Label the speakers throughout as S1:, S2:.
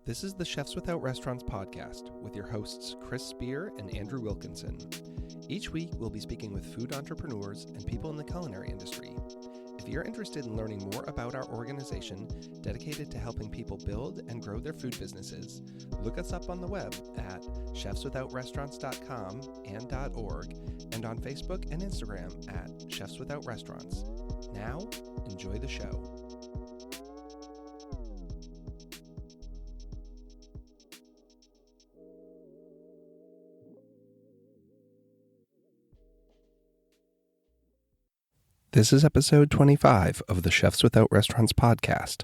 S1: This is the Chefs Without Restaurants podcast with your hosts Chris Spear and Andrew Wilkinson. Each week, we'll be speaking with food entrepreneurs and people in the culinary industry. If you're interested in learning more about our organization dedicated to helping people build and grow their food businesses, look us up on the web at chefswithoutrestaurants.com and .org and on Facebook and Instagram at Chefs Without Restaurants. Now, enjoy the show. This is episode 25 of the Chefs Without Restaurants podcast.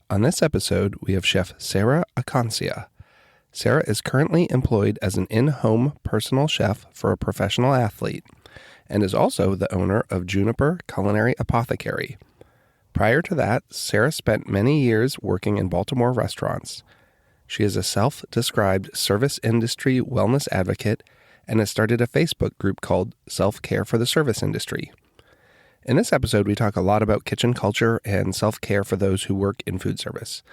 S1: On this episode, we have Chef Sarah Acconcia. Sarah is currently employed as an in-home personal chef for a professional athlete and is also the owner of Juniper Culinary Apothecary. Prior to that, Sarah spent many years working in Baltimore restaurants. She is a self-described service industry wellness advocate and has started a Facebook group called Self-Care for the Service Industry. In this episode, we talk a lot about kitchen culture and self-care for those who work in food service.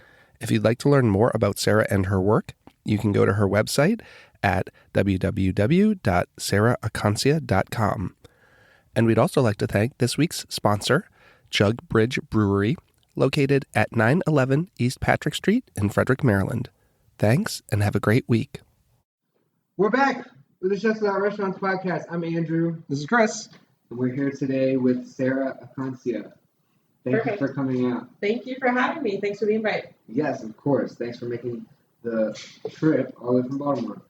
S1: If you'd like to learn more about Sarah and her work, you can go to her website at www.sarahacconcia.com. And we'd also like to thank this week's sponsor, Jug Bridge Brewery, located at 911 East Patrick Street in Frederick, Maryland. Thanks, and have a great week.
S2: We're back with the Chefs Without Restaurants podcast. I'm Andrew.
S3: This is Chris.
S2: And we're here today with Sarah Acconcia. Thank you for coming out.
S4: Thank you for having me. Thanks for the invite.
S2: Yes, of course. Thanks for making the trip all the way from Baltimore.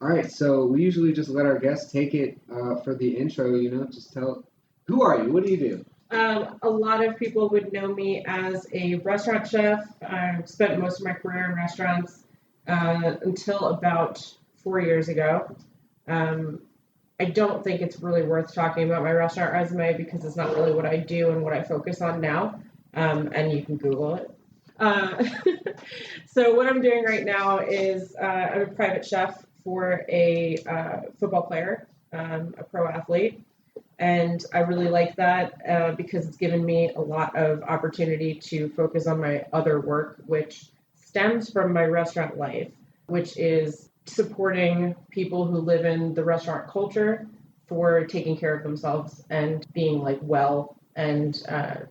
S2: All right, so we usually just let our guests take it for the intro, just tell, who are you? What do you do?
S4: A lot of people would know me as a restaurant chef. I've spent most of my career in restaurants until about 4 years ago. I don't think it's really worth talking about my restaurant resume because it's not really what I do and what I focus on now, and you can Google it. So what I'm doing right now is I'm a private chef for a football player, a pro athlete, and I really like that because it's given me a lot of opportunity to focus on my other work, which stems from my restaurant life, which is supporting people who live in the restaurant culture for taking care of themselves and being well and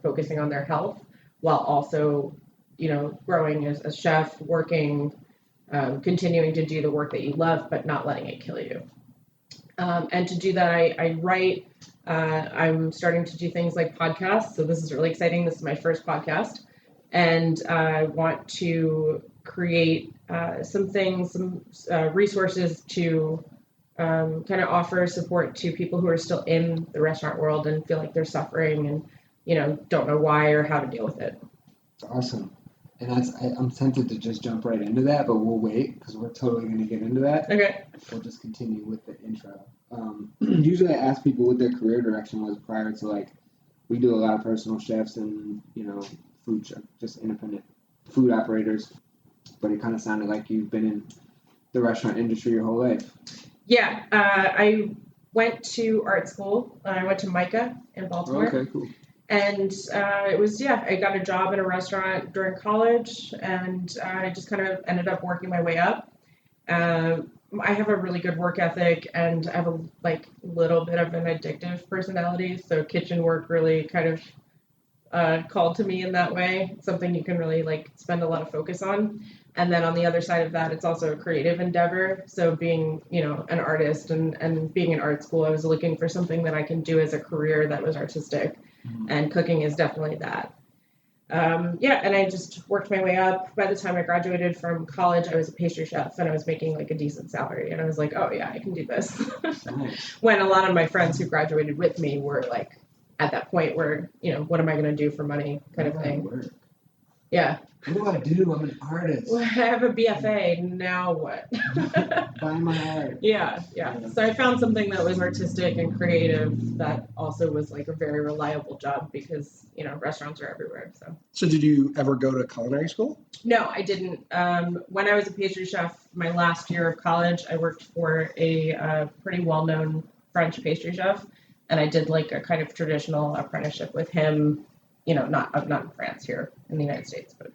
S4: focusing on their health while also, growing as a chef, working, continuing to do the work that you love, but not letting it kill you. And to do that, I write. I'm starting to do things like podcasts. So this is really exciting. This is my first podcast. And I want to create some resources to kind of offer support to people who are still in the restaurant world and feel like they're suffering and, don't know why or how to deal with it.
S2: It's awesome. And I'm tempted to just jump right into that, but we'll wait because we're totally going to get into that.
S4: Okay.
S2: We'll just continue with the intro. Usually I ask people what their career direction was prior to we do a lot of personal chefs and, food chef, just independent food operators. But it kind of sounded like you've been in the restaurant industry your whole life. Yeah,
S4: I went to art school. I went to MICA in Baltimore.
S2: Okay, cool.
S4: And I got a job in a restaurant during college, and I just kind of ended up working my way up. I have a really good work ethic, and I have a little bit of an addictive personality, so kitchen work really kind of called to me in that way. It's something you can really spend a lot of focus on. And then on the other side of that, it's also a creative endeavor. So being, an artist and being in art school, I was looking for something that I can do as a career that was artistic. Mm-hmm. And cooking is definitely that. And I just worked my way up. By the time I graduated from college, I was a pastry chef and I was making a decent salary. And I was like, oh yeah, I can do this. Nice. When a lot of my friends who graduated with me were at that point where, what am I going to do for money kind of thing. Work. Yeah.
S2: What do I do? I'm an artist.
S4: Well, I have a BFA. Now what?
S2: Buy my art.
S4: Yeah. So I found something that was artistic and creative that also was a very reliable job because, restaurants are everywhere.
S3: So did you ever go to culinary school?
S4: No, I didn't. When I was a pastry chef, my last year of college, I worked for a pretty well-known French pastry chef. And I did a kind of traditional apprenticeship with him, not in France, here in the United States, but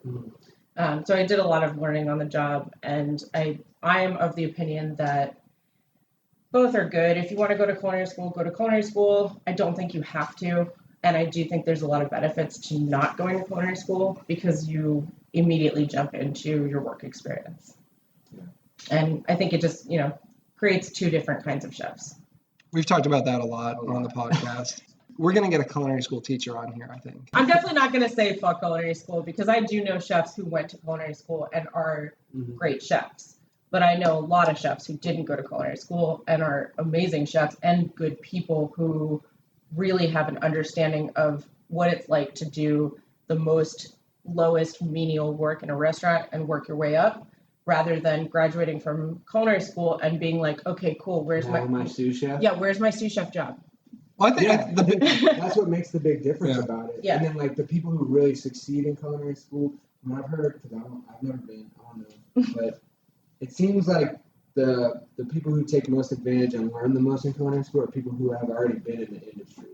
S4: So I did a lot of learning on the job, and I am of the opinion that both are good. If you want to go to culinary school, go to culinary school. I don't think you have to. And I do think there's a lot of benefits to not going to culinary school because you immediately jump into your work experience.
S2: Yeah.
S4: And I think it just, creates two different kinds of chefs.
S3: We've talked about that a lot on the podcast. We're going to get a culinary school teacher on here, I think.
S4: I'm definitely not going to say fuck culinary school because I do know chefs who went to culinary school and are great chefs. But I know a lot of chefs who didn't go to culinary school and are amazing chefs and good people who really have an understanding of what it's like to do the most lowest menial work in a restaurant and work your way up, rather than graduating from culinary school and being like, okay, cool, where's
S2: my sous chef?
S4: Yeah, where's my sous chef job?
S3: Well, I think
S2: That's what makes the big difference about it.
S4: Yeah.
S2: And then like the people who really succeed in culinary school, I've heard, because I've never been, I don't know, but it seems like the people who take most advantage and learn the most in culinary school are people who have already been in the industry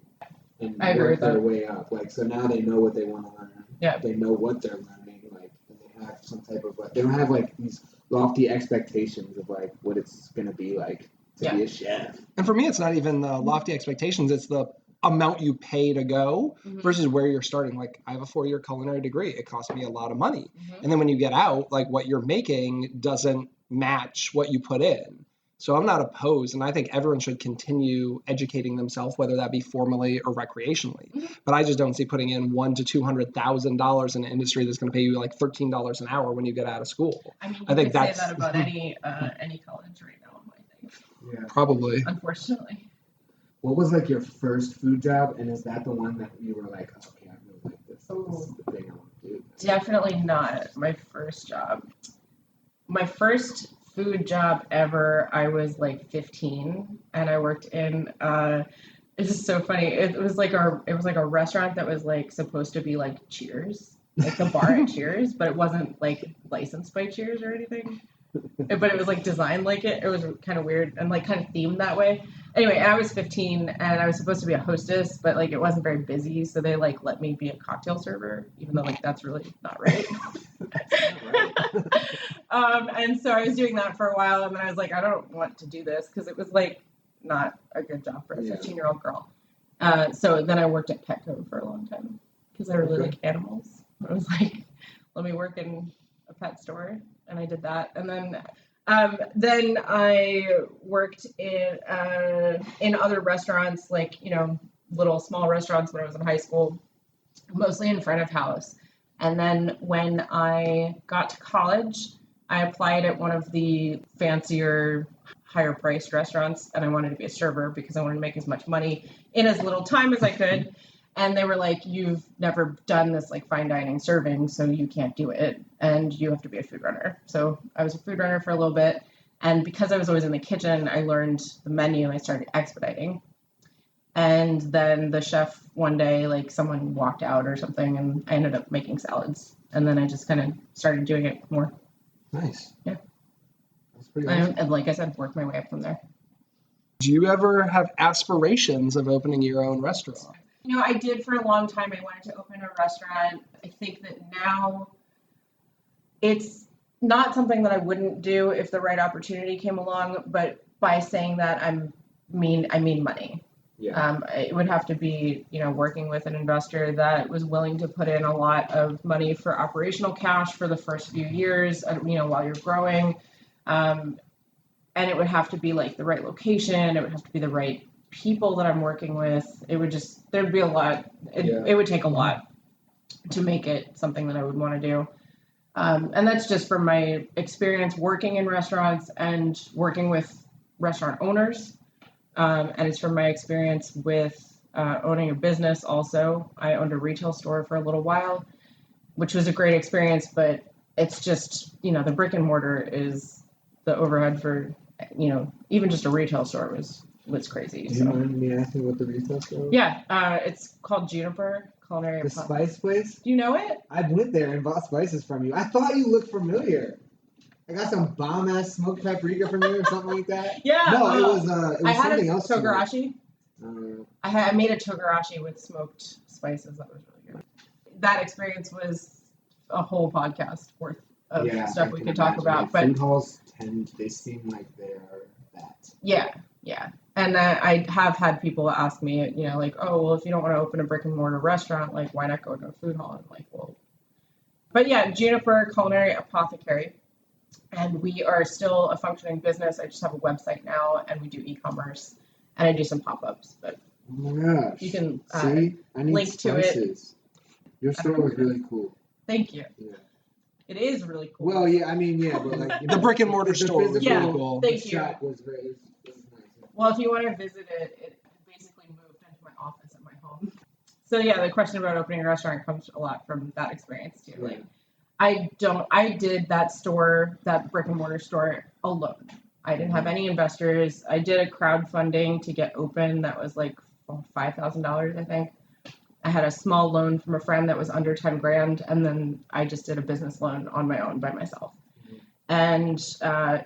S2: and worked their way up. Like, so now they know what they want to learn.
S4: Yeah.
S2: They know what they're learning. Like, and they have some type of, they don't have like these lofty expectations of like what it's going to be like to be a chef.
S3: And for me, it's not even the lofty expectations. It's the amount you pay to go versus where you're starting. Like, I have a 4-year culinary degree. It cost me a lot of money. And then when you get out, like what you're making doesn't match what you put in. So I'm not opposed. And I think everyone should continue educating themselves, whether that be formally or recreationally. But I just don't see putting in $100,000 to $200,000 in an industry that's going to pay you like $13 an hour when you get out of school.
S4: I mean, you could say that about any college right now, I think.
S2: Yeah.
S3: Probably.
S4: Unfortunately.
S2: What was like your first food job, and is that the one that you were like, oh, okay, I really like this. This is the thing I want to do.
S4: Definitely not my first job. My first food job ever, I was like 15, and I worked in. This is so funny. It was like a restaurant that was like supposed to be like Cheers, like the bar at Cheers, but it wasn't like licensed by Cheers or anything. But it was like designed like it. It was kind of weird and like kind of themed that way. Anyway, I was 15 and I was supposed to be a hostess, but like it wasn't very busy, so they like let me be a cocktail server, even though like that's really not right. And so I was doing that for a while, and then I was like, I don't want to do this because it was like not a good job for a 15-year-old girl. So then I worked at Petco for a long time because I really like animals. I was like, let me work in a pet store. And I did that, and then I worked in other restaurants, like little small restaurants when I was in high school, mostly in front of house. And then when I got to college, I applied at one of the fancier, higher priced restaurants, and I wanted to be a server because I wanted to make as much money in as little time as I could. And they were like, you've never done this like fine dining serving, so you can't do it. And you have to be a food runner. So I was a food runner for a little bit. And because I was always in the kitchen, I learned the menu and I started expediting. And then the chef one day, like someone walked out or something, and I ended up making salads. And then I just kind of started doing it more.
S2: Nice.
S4: Yeah.
S2: That's pretty awesome.
S4: And like I said, worked my way up from there.
S3: Do you ever have aspirations of opening your own restaurant?
S4: I did for a long time. I wanted to open a restaurant. I think that now it's not something that I wouldn't do if the right opportunity came along. But by saying that, I mean money.
S2: Yeah.
S4: It would have to be, working with an investor that was willing to put in a lot of money for operational cash for the first few years, while you're growing. And it would have to be like the right location. It would have to be the right people that I'm working with. There'd be a lot. It would take a lot to make it something that I would want to do. And that's just from my experience working in restaurants and working with restaurant owners. And it's from my experience with owning a business also. I owned a retail store for a little while, which was a great experience, but it's just, the brick and mortar is the overhead for, even just a retail store was crazy.
S2: Do you mind me asking what the retail store was?
S4: Yeah, it's called Juniper Culinary.
S2: The spice place?
S4: Do you know it?
S2: I went there and bought spices from you. I thought you looked familiar. I got some bomb-ass smoked paprika from you or something like that.
S4: Yeah.
S2: No, it was something else.
S4: I had a togarashi. I made a togarashi with smoked spices. That was really good. That experience was a whole podcast worth of
S2: Yeah,
S4: stuff
S2: I
S4: we
S2: can
S4: could talk
S2: imagine.
S4: about.
S2: Like,
S4: But
S2: food halls they seem like they're that.
S4: yeah. And I have had people ask me, like, oh, well, if you don't want to open a brick and mortar restaurant, like, why not go to a food hall? And I'm like, well, but yeah, Juniper Culinary Apothecary. And we are still a functioning business. I just have a website now, and we do e-commerce, and I do some pop-ups. But
S2: Oh my gosh.
S4: you can
S2: see, I need
S4: link to it.
S2: spices. Your store was really cool.
S4: Thank you.
S2: Yeah.
S4: It is really cool.
S2: Well, yeah, I mean, yeah, but like
S3: The brick and mortar store was
S2: physical
S3: really cool.
S4: Thank you.
S2: shop was very it was nice.
S4: Well, if you want to visit it, it basically moved into my office at my home. So yeah, the question about opening a restaurant comes a lot from that experience too.
S2: Yeah.
S4: Like, I did that store, that brick and mortar store alone. I didn't have any investors. I did a crowdfunding to get open that was like $5,000, I think. I had a small loan from a friend that was under 10 grand, and then I just did a business loan on my own by myself. And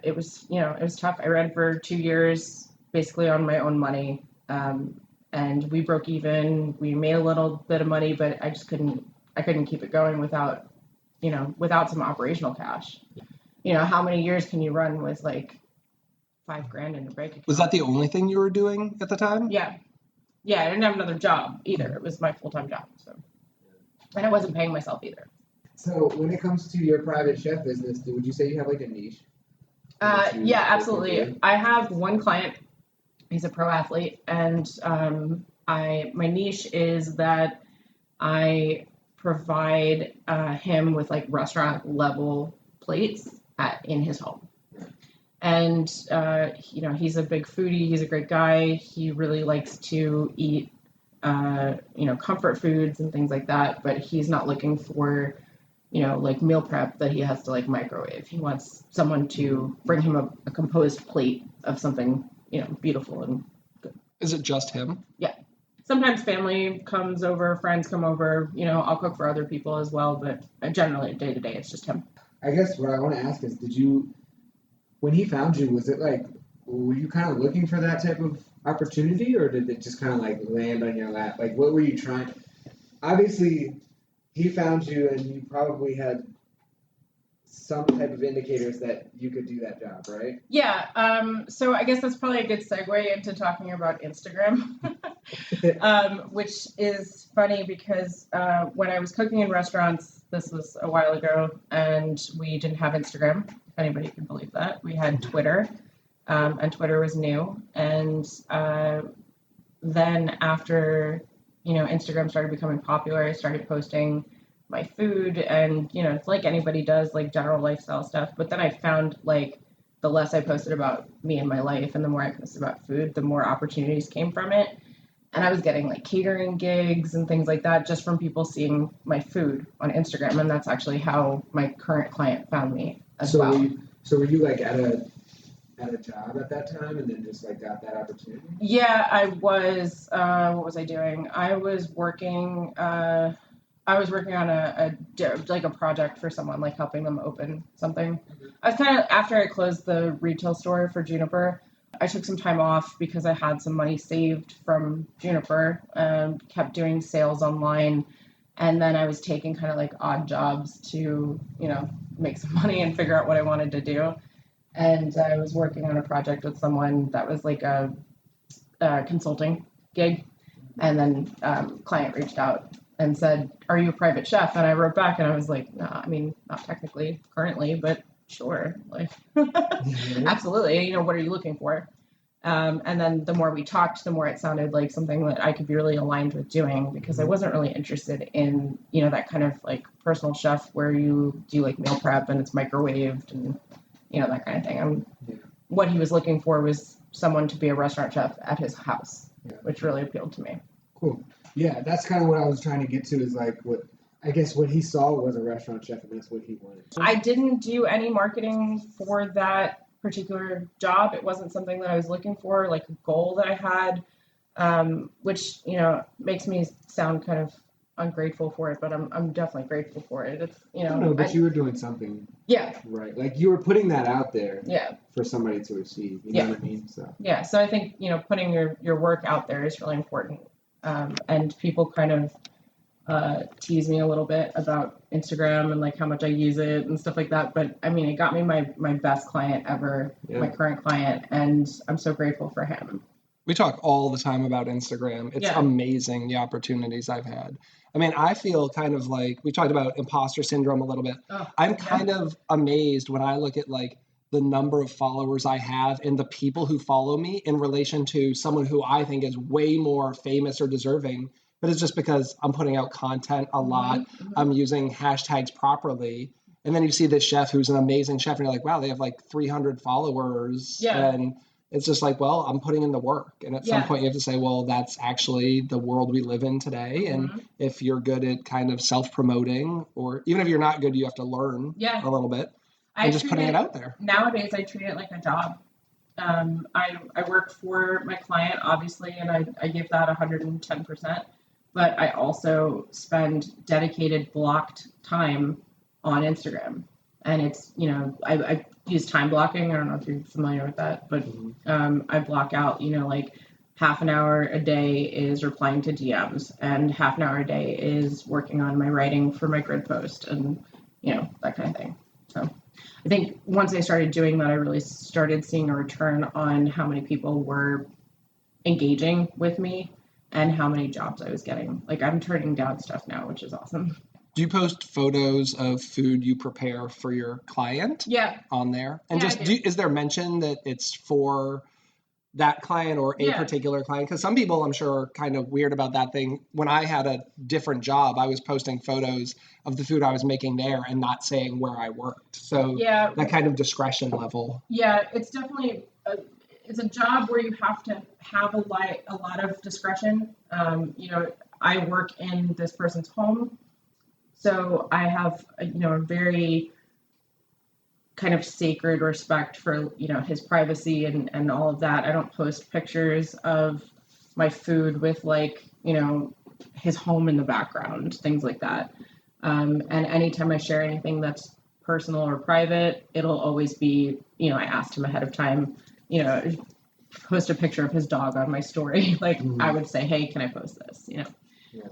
S4: it was tough. I ran for 2 years, basically on my own money. And we broke even. We made a little bit of money, but I couldn't keep it going without some operational cash. How many years can you run with like $5,000 in the bank account?
S3: Was that the only thing you were doing at the time?
S4: Yeah. I didn't have another job either. It was my full-time job. So, and I wasn't paying myself either.
S2: So when it comes to your private chef business, would you say you have like a niche?
S4: Yeah, absolutely. I have one client. He's a pro athlete, and my niche is that I provide him with like restaurant level plates in his home. And he's a big foodie. He's a great guy. He really likes to eat comfort foods and things like that. But he's not looking for like meal prep that he has to like microwave. He wants someone to bring him a composed plate of something beautiful and good.
S3: Is it just him?
S4: Yeah. Sometimes family comes over, friends come over. I'll cook for other people as well, but generally day to day it's just him.
S2: I guess what I want to ask is, when he found you, was it like, were you kind of looking for that type of opportunity, or did it just kind of like land on your lap? Like, what were you trying? Obviously, he found you, and you probably had some type of indicators that you could do that job, right?
S4: Yeah. So I guess that's probably a good segue into talking about Instagram, which is funny because when I was cooking in restaurants, this was a while ago, and we didn't have Instagram. If anybody can believe that. We had Twitter, and Twitter was new. And then after, Instagram started becoming popular, I started posting my food, and it's like anybody does, like general lifestyle stuff. But then I found like the less I posted about me and my life, and the more I posted about food, the more opportunities came from it. And I was getting like catering gigs and things like that just from people seeing my food on Instagram, and that's actually how my current client found me as well.
S2: Were you like at a job at that time, and then just like got that opportunity?
S4: Yeah, I was. What was I doing? I was working. On a project for someone, like helping them open something. I was kind of, after I closed the retail store for Juniper, I took some time off because I had some money saved from Juniper, kept doing sales online, and then I was taking kind of like odd jobs to, make some money and figure out what I wanted to do. And I was working on a project with someone that was like a consulting gig, and then client reached out and said, "Are you a private chef?" And I wrote back, and I was like, "No, I mean, not technically currently, but sure, like, absolutely. What are you looking for?" And then the more we talked, the more it sounded like something that I could be really aligned with doing, because I wasn't really interested in, that kind of like personal chef where you do like meal prep and it's microwaved and, that kind of thing. What he was looking for was someone to be a restaurant chef at his house, which really appealed to me.
S2: Cool. Yeah, that's kind of what I was trying to get to, is like what he saw was a restaurant chef, and that's what he wanted.
S4: I didn't do any marketing for that particular job. It wasn't something that I was looking for, like a goal that I had, which, makes me sound kind of ungrateful for it, but I'm definitely grateful for it. It's,
S2: No, but you were doing something.
S4: Yeah.
S2: Right. Like you were putting that out there.
S4: Yeah.
S2: For somebody to receive. You know what I mean? So.
S4: Yeah. So I think, putting your work out there is really important. And people kind of tease me a little bit about Instagram and like how much I use it and stuff like that. But I mean, it got me my best client ever, my current client, and I'm so grateful for him.
S3: We talk all the time about Instagram. It's amazing the opportunities I've had. I mean, I feel kind of like we talked about imposter syndrome a little bit. I'm kind of amazed when I look at like the number of followers I have and the people who follow me in relation to someone who I think is way more famous or deserving. But it's just because I'm putting out content a lot. I'm using hashtags properly. And then you see this chef who's an amazing chef and you're like, wow, they have like 300 followers. And it's just like, well, I'm putting in the work. And at some point you have to say, well, that's actually the world we live in today. And if you're good at kind of self-promoting, or even if you're not good, you have to learn a little bit. And just putting it out there.
S4: Nowadays, I treat it like a job. I work for my client, obviously, and I give that 110%. But I also spend dedicated blocked time on Instagram. And it's, I use time blocking. I don't know if you're familiar with that, but I block out, like half an hour a day is replying to DMs and half an hour a day is working on my writing for my grid post and, that kind of thing. So I think once I started doing that, I really started seeing a return on how many people were engaging with me and how many jobs I was getting. Like I'm turning down stuff now, which is awesome.
S3: Do you post photos of food you prepare for your client? On there? And is there mention that it's for that client or a particular client? Because some people I'm sure are kind of weird about that thing. When I had a different job, I was posting photos of the food I was making there and not saying where I worked. So that kind of discretion level.
S4: Yeah, it's definitely it's a job where you have to have a lot of discretion. I work in this person's home. So I have, a very kind of sacred respect for, his privacy and all of that. I don't post pictures of my food with his home in the background, things like that. And anytime I share anything that's personal or private, it'll always be, I asked him ahead of time, post a picture of his dog on my story. I would say, hey, can I post this?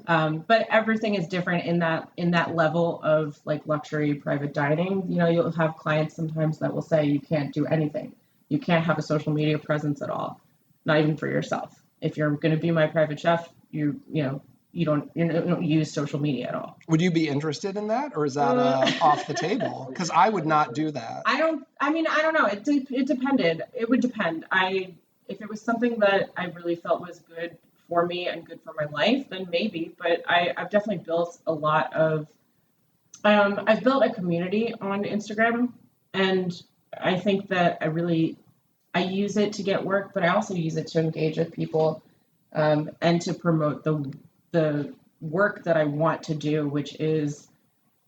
S4: But everything is different in that level of like luxury private dining. You'll have clients sometimes that will say you can't do anything. You can't have a social media presence at all, not even for yourself. If you're going to be my private chef, you don't use social media at all.
S3: Would you be interested in that, or is that off the table? Because I would not do that.
S4: I don't know. It depended. It would depend. If it was something that I really felt was good for me and good for my life, then maybe. But I've definitely built a lot of. I've built a community on Instagram, and I think that I use it to get work, but I also use it to engage with people, and to promote the work that I want to do, which is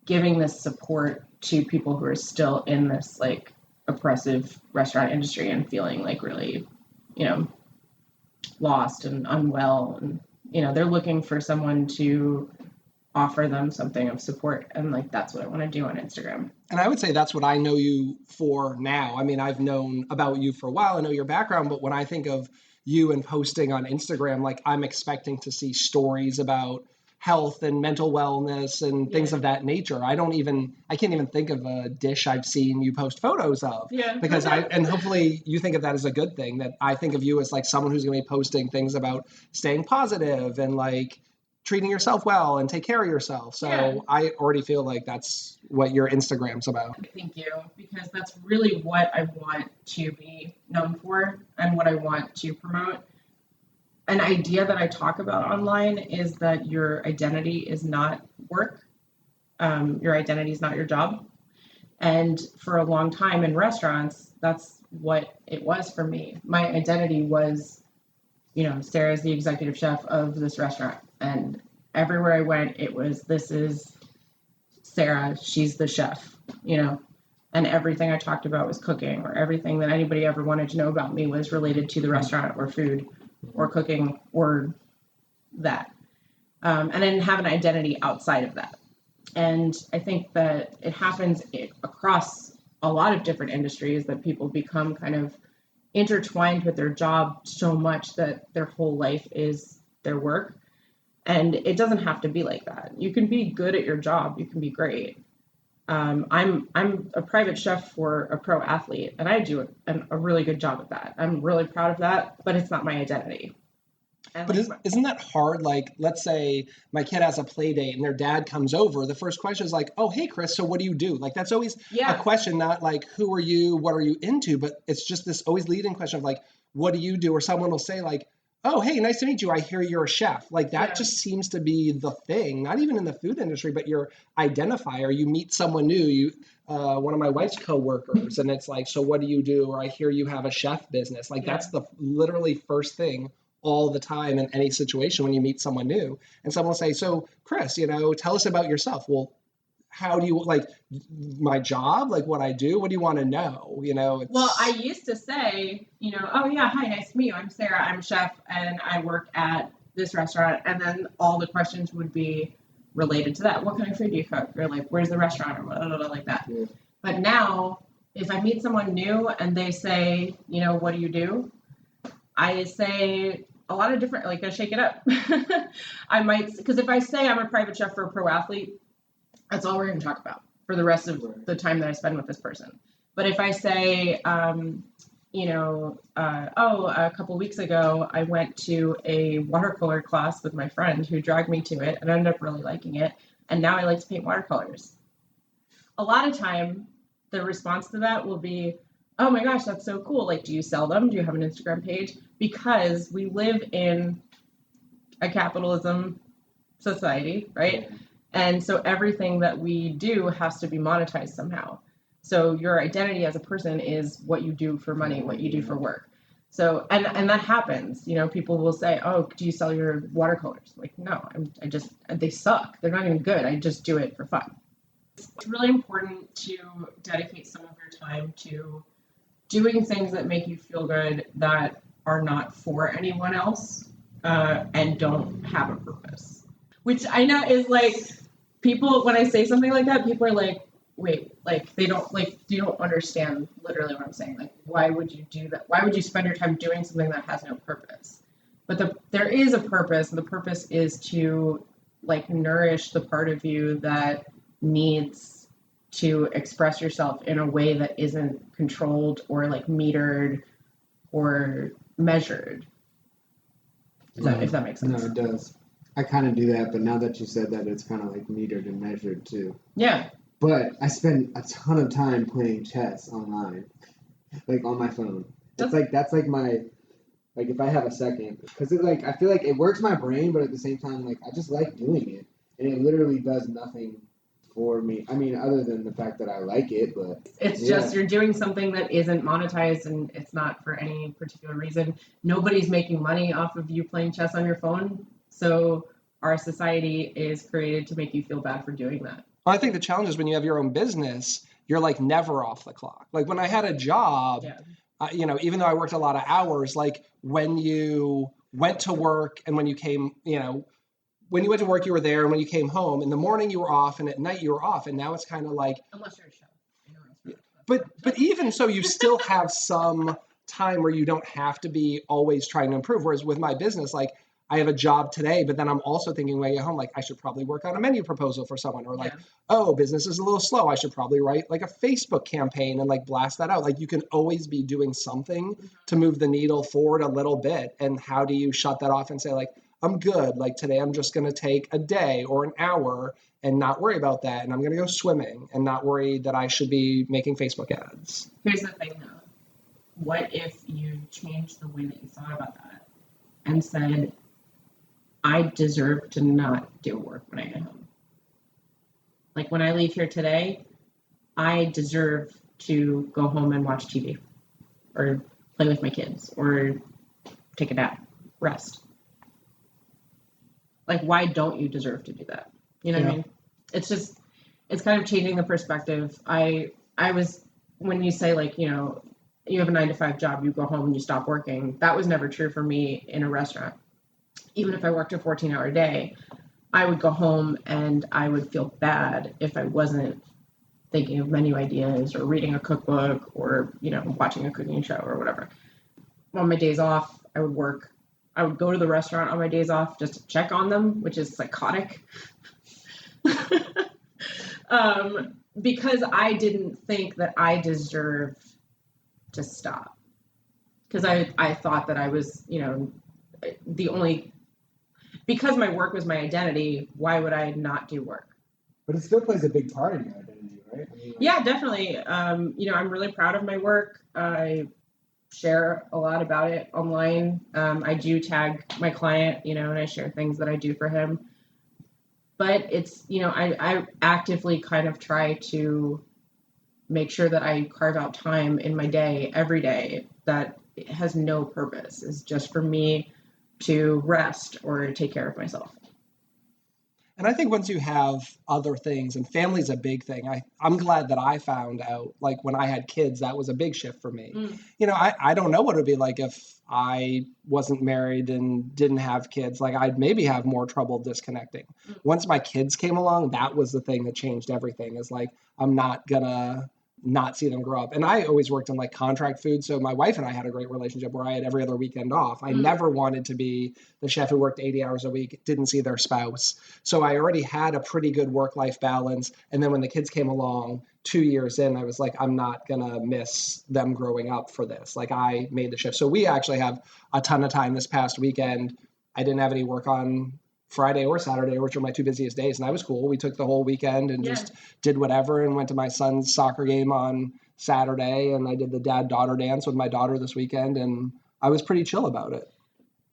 S4: giving this support to people who are still in this like oppressive restaurant industry and feeling like really, lost and unwell, and they're looking for someone to offer them something of support, and like that's what I want to do on Instagram.
S3: And I would say that's what I know you for now. I mean, I've known about you for a while. I know your background, but when I think of you and posting on Instagram, like I'm expecting to see stories about health and mental wellness and things of that nature. I can't even think of a dish I've seen you post photos of. Because and hopefully you think of that as a good thing, that I think of you as like someone who's going to be posting things about staying positive and like treating yourself well and take care of yourself. So I already feel like that's what your Instagram's about.
S4: Thank you, because that's really what I want to be known for and what I want to promote. An idea that I talk about online is that your identity is not work. Your identity is not your job. And for a long time in restaurants, that's what it was for me. My identity was, Sarah's the executive chef of this restaurant. And everywhere I went, it was, this is Sarah, she's the chef, and everything I talked about was cooking, or everything that anybody ever wanted to know about me was related to the restaurant or food or cooking or that. And I didn't have an identity outside of that. And I think that it happens across a lot of different industries, that people become kind of intertwined with their job so much that their whole life is their work. And it doesn't have to be like that. You can be good at your job. You can be great. I'm a private chef for a pro athlete, and I do a really good job at that. I'm really proud of that, but it's not my identity. And
S3: But
S4: like,
S3: isn't that hard? Like, let's say my kid has a play date and their dad comes over. The first question is like, "Oh, hey, Chris, so what do you do?" Like, that's always a question, not like, "Who are you? What are you into?" But it's just this always leading question of like, "What do you do?" Or someone will say like, "Oh, hey, nice to meet you. I hear you're a chef." Like that just seems to be the thing. Not even in the food industry, but your identifier. You meet someone new. One of my wife's coworkers, and it's like, "So what do you do?" Or I hear you have a chef business. Like that's the literally first thing all the time in any situation when you meet someone new. And someone will say, "So Chris, tell us about yourself." Well, how do you like my job? Like what I do? What do you want to know?
S4: Well, I used to say, "Oh yeah, hi, nice to meet you. I'm Sarah. I'm a chef and I work at this restaurant." And then all the questions would be related to that. What kind of food do you cook? Or like, where's the restaurant? Or blah, blah, blah, like that. Yeah. But now if I meet someone new and they say, "What do you do?" I say a lot of different, like I shake it up. I might, because if I say I'm a private chef for a pro athlete, that's all we're going to talk about for the rest of the time that I spend with this person. But if I say, a couple weeks ago, I went to a watercolor class with my friend who dragged me to it and I ended up really liking it. And now I like to paint watercolors. A lot of time, the response to that will be, "Oh my gosh, that's so cool. Like, do you sell them? Do you have an Instagram page?" Because we live in a capitalism society, right? And so everything that we do has to be monetized somehow. So your identity as a person is what you do for money, what you do for work. So, and that happens, people will say, "Oh, do you sell your watercolors?" Like, no, they suck. They're not even good. I just do it for fun. It's really important to dedicate some of your time to doing things that make you feel good, that are not for anyone else, and don't have a purpose. Which I know is like, people, when I say something like that, people are like, "Wait, like they don't, like, you don't understand literally what I'm saying. Like, why would you do that? Why would you spend your time doing something that has no purpose?" But there is a purpose, and the purpose is to like nourish the part of you that needs to express yourself in a way that isn't controlled or like metered or measured. If that makes sense.
S2: No, it does. I kind of do that, but now that you said that, it's kind of like metered and measured too.
S4: Yeah.
S2: But I spend a ton of time playing chess online, like on my phone. That's like my, like if I have a second, because I feel like it works my brain, but at the same time, like I just like doing it, and it literally does nothing for me. I mean, other than the fact that I like it, but
S4: it's just you're doing something that isn't monetized, and it's not for any particular reason. Nobody's making money off of you playing chess on your phone, so our society is created to make you feel bad for doing that.
S3: Well, I think the challenge is when you have your own business, you're like never off the clock. Like when I had a job, even though I worked a lot of hours, like when you went to work and when you came, when you went to work, you were there, and when you came home in the morning, you were off, and at night you were off. And now it's kind of like,
S4: unless you're a chef.
S3: But even so, you still have some time where you don't have to be always trying to improve. Whereas with my business, like I have a job today, but then I'm also thinking when I get home, like I should probably work on a menu proposal for someone, or like, oh, business is a little slow. I should probably write like a Facebook campaign and like blast that out. Like you can always be doing something to move the needle forward a little bit. And how do you shut that off and say like, I'm good. Like today, I'm just going to take a day or an hour and not worry about that. And I'm going to go swimming and not worry that I should be making Facebook ads.
S4: Here's the thing though. What if you changed the way that you thought about that and said, I deserve to not do work when I get home. Like when I leave here today, I deserve to go home and watch TV or play with my kids or take a nap, rest. Like, why don't you deserve to do that? You know what I mean? It's kind of changing the perspective. I was, when you say like, you have a 9-to-5 job, you go home and you stop working. That was never true for me in a restaurant. Even if I worked a 14-hour day, I would go home and I would feel bad if I wasn't thinking of menu ideas or reading a cookbook or, watching a cooking show or whatever. On my days off, I would work. I would go to the restaurant on my days off just to check on them, which is psychotic. Because I didn't think that I deserved to stop. Because I thought that I was, because my work was my identity, why would I not do work?
S2: But it still plays a big part in your identity, right?
S4: Yeah, definitely. I'm really proud of my work. I share a lot about it online. I do tag my client, and I share things that I do for him. But it's, I actively kind of try to make sure that I carve out time in my day, every day, that has no purpose. It's just for me to rest or take care of myself.
S3: And I think once you have other things, and family's a big thing. I'm glad that I found out, like when I had kids, that was a big shift for me. I don't know what it would be like if I wasn't married and didn't have kids. Like I'd maybe have more trouble disconnecting. Once my kids came along, that was the thing that changed everything. Is like, I'm not gonna not see them grow up. And I always worked in like contract food. So my wife and I had a great relationship where I had every other weekend off. I never wanted to be the chef who worked 80 hours a week, didn't see their spouse. So I already had a pretty good work-life balance. And then when the kids came along 2 years in, I was like, I'm not going to miss them growing up for this. Like I made the shift. So we actually have a ton of time this past weekend. I didn't have any work on Friday or Saturday, which were my two busiest days. And I was cool. We took the whole weekend and just did whatever and went to my son's soccer game on Saturday. And I did the dad-daughter dance with my daughter this weekend. And I was pretty chill about it.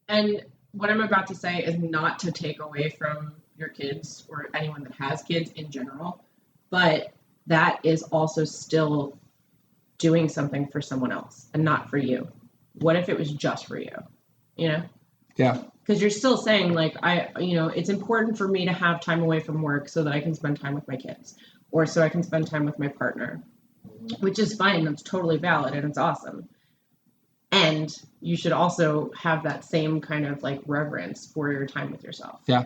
S4: And what I'm about to say is not to take away from your kids or anyone that has kids in general, but that is also still doing something for someone else and not for you. What if it was just for you?
S3: Yeah.
S4: Because you're still saying like, it's important for me to have time away from work so that I can spend time with my kids or so I can spend time with my partner, which is fine. That's totally valid and it's awesome. And you should also have that same kind of like reverence for your time with yourself.
S3: Yeah.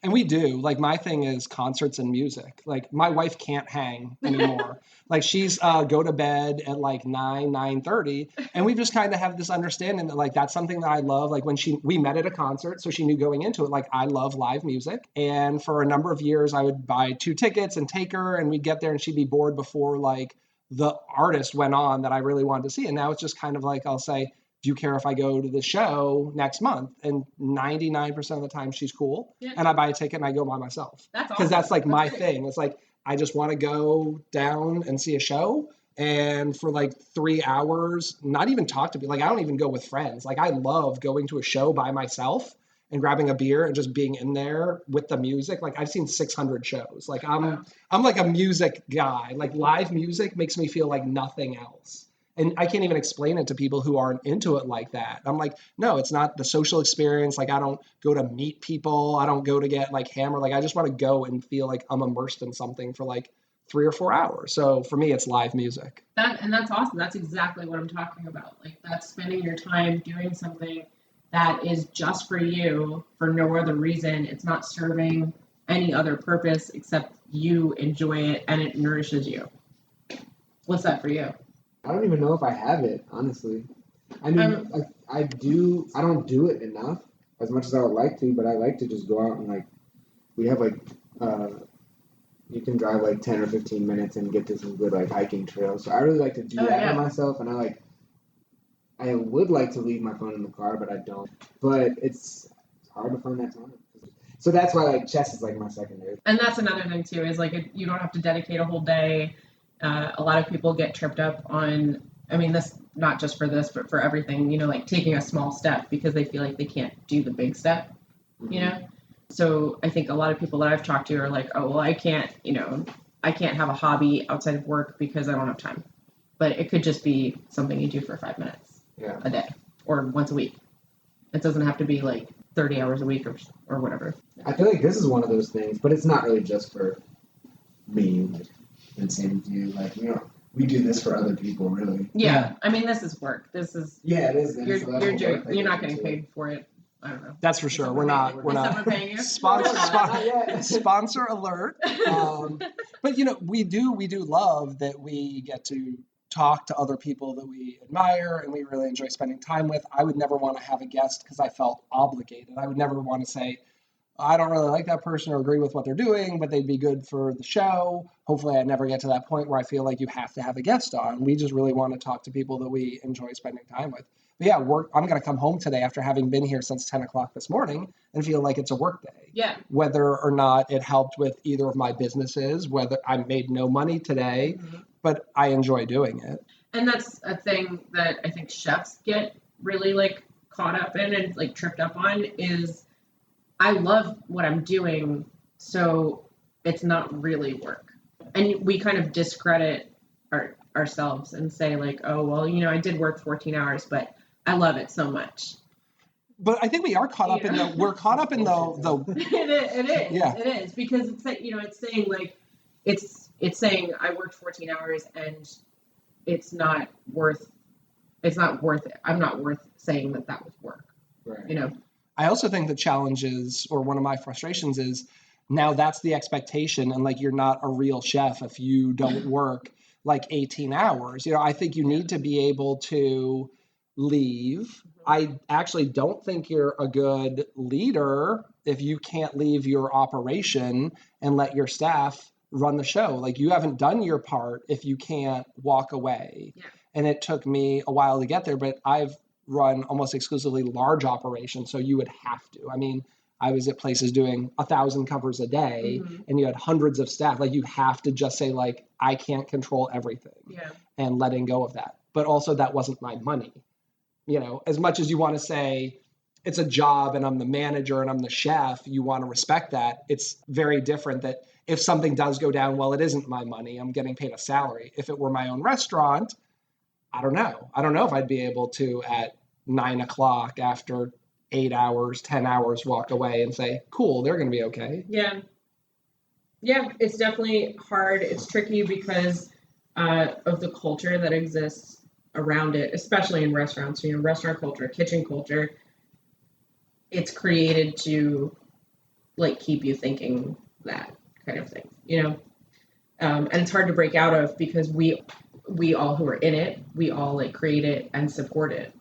S3: And we do. Like my thing is concerts and music. Like my wife can't hang anymore. Like she's go to bed at like 9:30. And we just kind of have this understanding that like that's something that I love. Like when we met at a concert, so she knew going into it, like I love live music. And for a number of years I would buy 2 tickets and take her and we'd get there and she'd be bored before like the artist went on that I really wanted to see. And now it's just kind of like I'll say, do you care if I go to the show next month? And 99% of the time she's cool. Yeah. And I buy a ticket and I go by myself.
S4: That's awesome.
S3: Because that's like my thing. It's like, I just want to go down and see a show. And for like 3 hours, not even talk to people. Like I don't even go with friends. Like I love going to a show by myself and grabbing a beer and just being in there with the music. Like I've seen 600 shows. Like I'm like a music guy. Like live music makes me feel like nothing else. And I can't even explain it to people who aren't into it like that. I'm like, no, it's not the social experience. Like I don't go to meet people. I don't go to get like hammered. Like I just want to go and feel like I'm immersed in something for like 3 or 4 hours. So for me, it's live music.
S4: And that's awesome. That's exactly what I'm talking about. Like that's spending your time doing something that is just for you for no other reason. It's not serving any other purpose except you enjoy it and it nourishes you. What's that for you?
S2: I don't even know if I have it, honestly. I mean, I don't do it enough as much as I would like to, but I like to just go out and like, we have like, you can drive like 10 or 15 minutes and get to some good like hiking trails. So I really like to do that for myself. And I would like to leave my phone in the car, but I don't. But it's hard to find that time. So that's why like chess is like my secondary.
S4: And that's another thing too, is like you don't have to dedicate a whole day. A lot of people get tripped up on, I mean, this, not just for this, but for everything, like taking a small step because they feel like they can't do the big step, So I think a lot of people that I've talked to are like, oh, well, I can't have a hobby outside of work because I don't have time. But it could just be something you do for 5 minutes a day or once a week. It doesn't have to be like 30 hours a week or whatever.
S2: I feel like this is one of those things, but it's not really just for me. And same with you, like, we do this for other people, really.
S4: Yeah. I mean, this is work. This is.
S2: Yeah, it is.
S4: You're not getting paid for it. I don't know.
S3: That's for sure. We're not.
S4: Paying you?
S3: Sponsor alert. But we do love that we get to talk to other people that we admire and we really enjoy spending time with. I would never want to have a guest because I felt obligated. I would never want to say, I don't really like that person or agree with what they're doing, but they'd be good for the show. Hopefully, I never get to that point where I feel like you have to have a guest on. We just really want to talk to people that we enjoy spending time with. But yeah, I'm going to come home today after having been here since 10 o'clock this morning and feel like it's a work day.
S4: Yeah.
S3: Whether or not it helped with either of my businesses, whether I made no money today, but I enjoy doing it.
S4: And that's a thing that I think chefs get really like caught up in and like tripped up on is I love what I'm doing, so it's not really work. And we kind of discredit ourselves and say like, oh, well, you know, I did work 14 hours, but I love it so much.
S3: But I think we are caught up in we're caught up in the
S4: It is.
S3: Yeah.
S4: It is because it's like, you know, it's saying like, it's saying I worked 14 hours and it's not worth it. I'm not worth saying that was work,
S2: Right.
S4: you know?
S3: I also think the challenge is, or one of my frustrations is, now that's the expectation, and like you're not a real chef if you don't work like 18 hours. You know, I think you need to be able to leave. I actually don't think you're a good leader if you can't leave your operation and let your staff run the show. Like you haven't done your part if you can't walk away.
S4: Yeah.
S3: And it took me a while to get there, but I've run almost exclusively large operations, so you would have to. I mean, I was at places doing 1,000 covers a day, and you had hundreds of staff. Like you have to just say like, I can't control everything, and letting go of that. But also that wasn't my money. You know, as much as you want to say it's a job and I'm the manager and I'm the chef, you want to respect that. It's very different that if something does go down, well, it isn't my money. I'm getting paid a salary. If it were my own restaurant, I don't know. I don't know if I'd be able to at 9 o'clock after 8 hours, 10 hours walk away and say, cool, they're going to be okay.
S4: Yeah. Yeah, it's definitely hard. It's tricky because of the culture that exists around it, especially in restaurants, you know, restaurant culture, kitchen culture. It's created to like keep you thinking that kind of thing, you know? And it's hard to break out of because we all who are in it, we all like create it and support it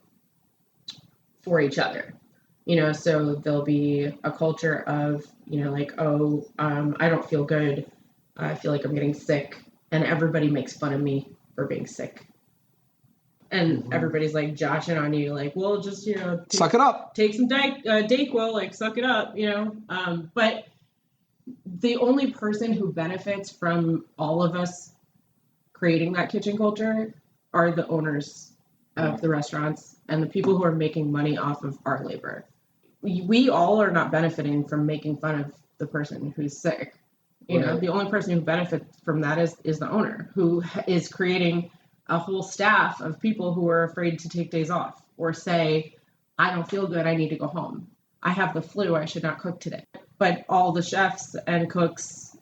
S4: for each other, you know, so there'll be a culture of, you know, like, oh, I don't feel good. I feel like I'm getting sick, and everybody makes fun of me for being sick. And everybody's like joshing on you, like, well, just, you know,
S3: Suck it up.
S4: Take some Dayquil, like suck it up, you know. But the only person who benefits from all of us creating that kitchen culture are the owners of the restaurants and the people who are making money off of our labor. We all are not benefiting from making fun of the person who's sick. You know, the only person who benefits from that is the owner, who is creating a whole staff of people who are afraid to take days off or say, I don't feel good, I need to go home. I have the flu, I should not cook today. But all the chefs and cooks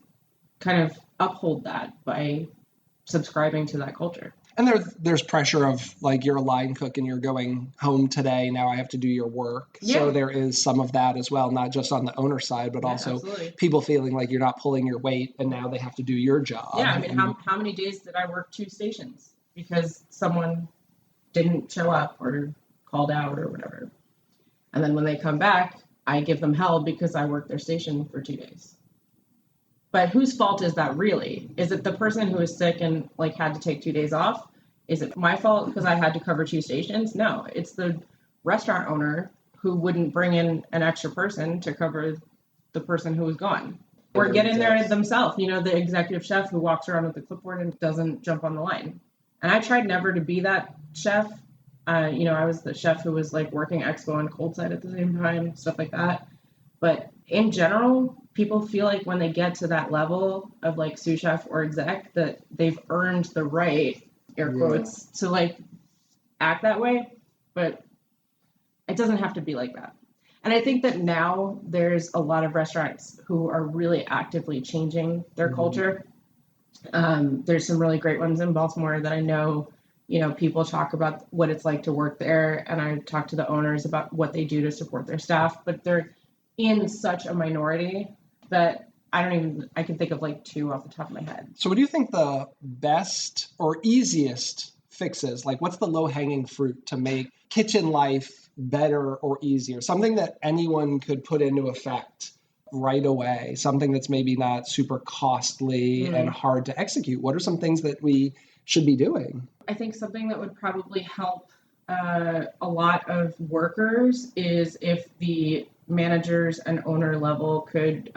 S4: kind of uphold that by subscribing to that culture.
S3: And there's pressure of like you're a line cook and you're going home today. Now I have to do your work.
S4: Yeah.
S3: So there is some of that as well, not just on the owner side, but also
S4: absolutely.
S3: People feeling like you're not pulling your weight and now they have to do your job.
S4: Yeah, I mean, how many days did I work 2 stations because someone didn't show up or called out or whatever? And then when they come back, I give them hell because I worked their station for 2 days. But whose fault is that really? Is it the person who is sick and like had to take 2 days off? Is it my fault because I had to cover 2 stations? No, it's the restaurant owner who wouldn't bring in an extra person to cover the person who was gone. Or get in there themselves, you know, the executive chef who walks around with the clipboard and doesn't jump on the line. And I tried never to be that chef. You know, I was the chef who was like working expo and cold side at the same time, stuff like that. But in general, people feel like when they get to that level of like sous chef or exec that they've earned the right, air quotes, to like act that way. But it doesn't have to be like that. And I think that now there's a lot of restaurants who are really actively changing their culture. There's some really great ones in Baltimore that I know, you know, people talk about what it's like to work there. And I talk to the owners about what they do to support their staff, but they're in such a minority that I can think of like 2 off the top of my head.
S3: So what do you think the best or easiest fixes? Like, what's the low-hanging fruit to make kitchen life better or easier? Something that anyone could put into effect right away, something that's maybe not super costly and hard to execute. What are some things that we should be doing?
S4: I think something that would probably help a lot of workers is if the managers and owner level could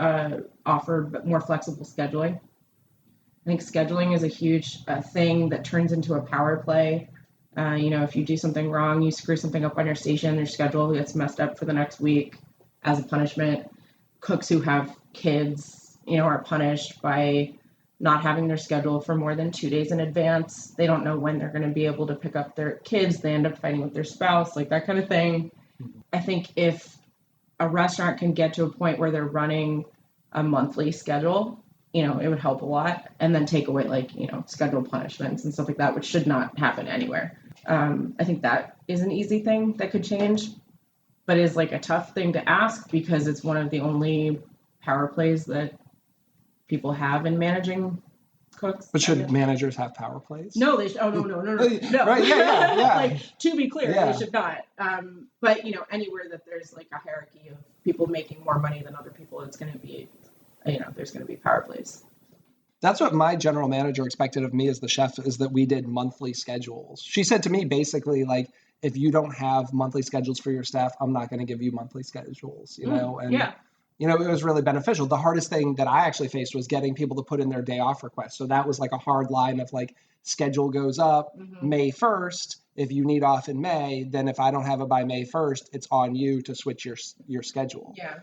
S4: offer more flexible scheduling. I think scheduling is a huge thing that turns into a power play. If you do something wrong, you screw something up on your station, your schedule gets messed up for the next week as a punishment. Cooks who have kids, are punished by not having their schedule for more than 2 days in advance. They don't know when they're going to be able to pick up their kids. They end up fighting with their spouse, like that kind of thing. I think if a restaurant can get to a point where they're running a monthly schedule, it would help a lot. And then take away scheduled punishments and stuff like that, which should not happen anywhere. I think that is an easy thing that could change, but is like a tough thing to ask because it's one of the only power plays that people have in managing cooks.
S3: But should managers have power plays?
S4: No, they should. Oh, no.
S3: Right, yeah.
S4: To be clear, they should not. But, anywhere that there's like a hierarchy of people making more money than other people, it's going to be, there's going to be power plays.
S3: That's what my general manager expected of me as the chef, is that we did monthly schedules. She said to me, basically, like, if you don't have monthly schedules for your staff, I'm not going to give you monthly schedules, And it was really beneficial. The hardest thing that I actually faced was getting people to put in their day off requests. So that was like a hard line of like, schedule goes up May 1st. If you need off in May, then if I don't have it by May 1st, it's on you to switch your schedule.
S4: Yeah.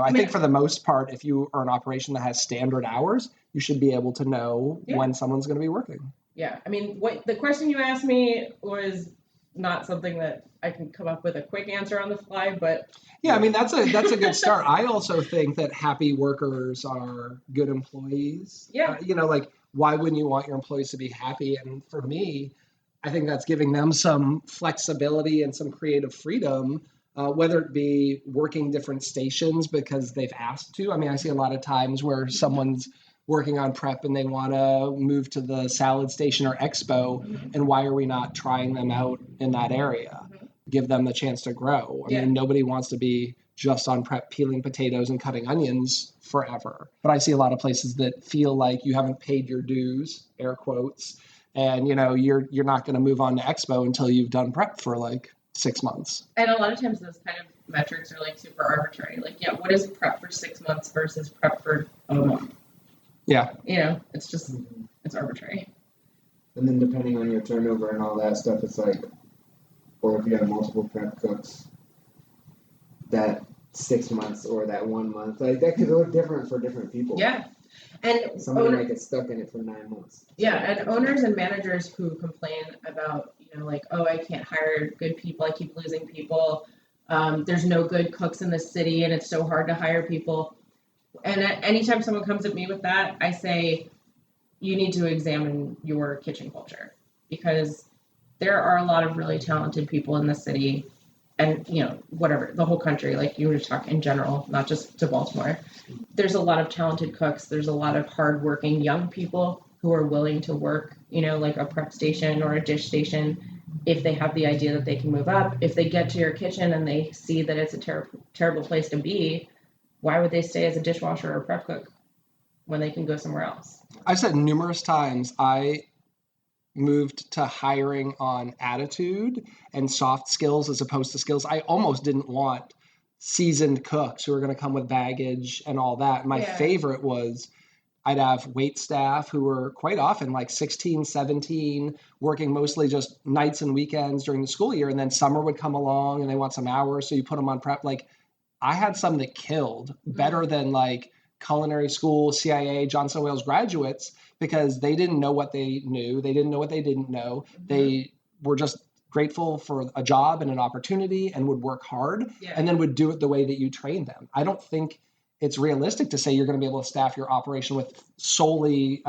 S3: I think for the most part, if you are an operation that has standard hours, you should be able to know when someone's going to be working.
S4: Yeah. I mean, what the question you asked me was not something that I can come up with a quick answer on the fly, but
S3: yeah, I mean, that's a good start. I also think that happy workers are good employees.
S4: Yeah.
S3: Why wouldn't you want your employees to be happy? And for me, I think that's giving them some flexibility and some creative freedom, whether it be working different stations because they've asked to. I mean, I see a lot of times where someone's working on prep and they want to move to the salad station or expo, and why are we not trying them out in that area? Give them the chance to grow. I mean, nobody wants to be just on prep peeling potatoes and cutting onions forever. But I see a lot of places that feel like you haven't paid your dues, air quotes, and you're not going to move on to expo until you've done prep for like 6 months.
S4: And a lot of times those kind of metrics are like super arbitrary. Like, what is prep for 6 months versus prep for a month?
S3: Yeah.
S4: It's arbitrary.
S2: And then depending on your turnover and all that stuff, it's like, or if you have multiple prep cooks, that 6 months or that 1 month, like that could look different for different people.
S4: Yeah. And
S2: somebody might get stuck in it for 9 months.
S4: Yeah. And owners and managers who complain about, I can't hire good people. I keep losing people. There's no good cooks in the city and it's so hard to hire people. And anytime someone comes at me with that, I say, you need to examine your kitchen culture, because there are a lot of really talented people in the city and, the whole country, like you were talking in general, not just to Baltimore. There's a lot of talented cooks. There's a lot of hardworking young people who are willing to work, like a prep station or a dish station, if they have the idea that they can move up. If they get to your kitchen and they see that it's a terrible place to be, why would they stay as a dishwasher or a prep cook when they can go somewhere else?
S3: I've said numerous times I moved to hiring on attitude and soft skills as opposed to skills. I almost didn't want seasoned cooks who are going to come with baggage and all that. My favorite was I'd have wait staff who were quite often like 16, 17, working mostly just nights and weekends during the school year. And then summer would come along and they want some hours. So you put them on prep. Like, I had some that killed better than like culinary school, CIA, Johnson Wales graduates, because they didn't know what they knew. They didn't know what they didn't know. They were just grateful for a job and an opportunity and would work hard and then would do it the way that you trained them. I don't think it's realistic to say you're going to be able to staff your operation with solely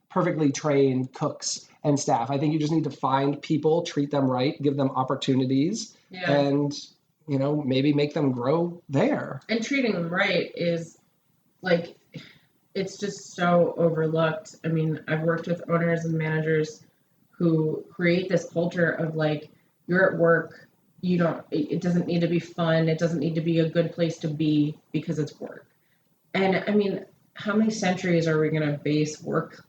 S3: perfectly trained cooks and staff. I think you just need to find people, treat them right, give them opportunities, and maybe make them grow there.
S4: And treating them right is like, it's just so overlooked. I mean, I've worked with owners and managers who create this culture of like, you're at work, it doesn't need to be fun, it doesn't need to be a good place to be because it's work. And I mean, how many centuries are we going to base work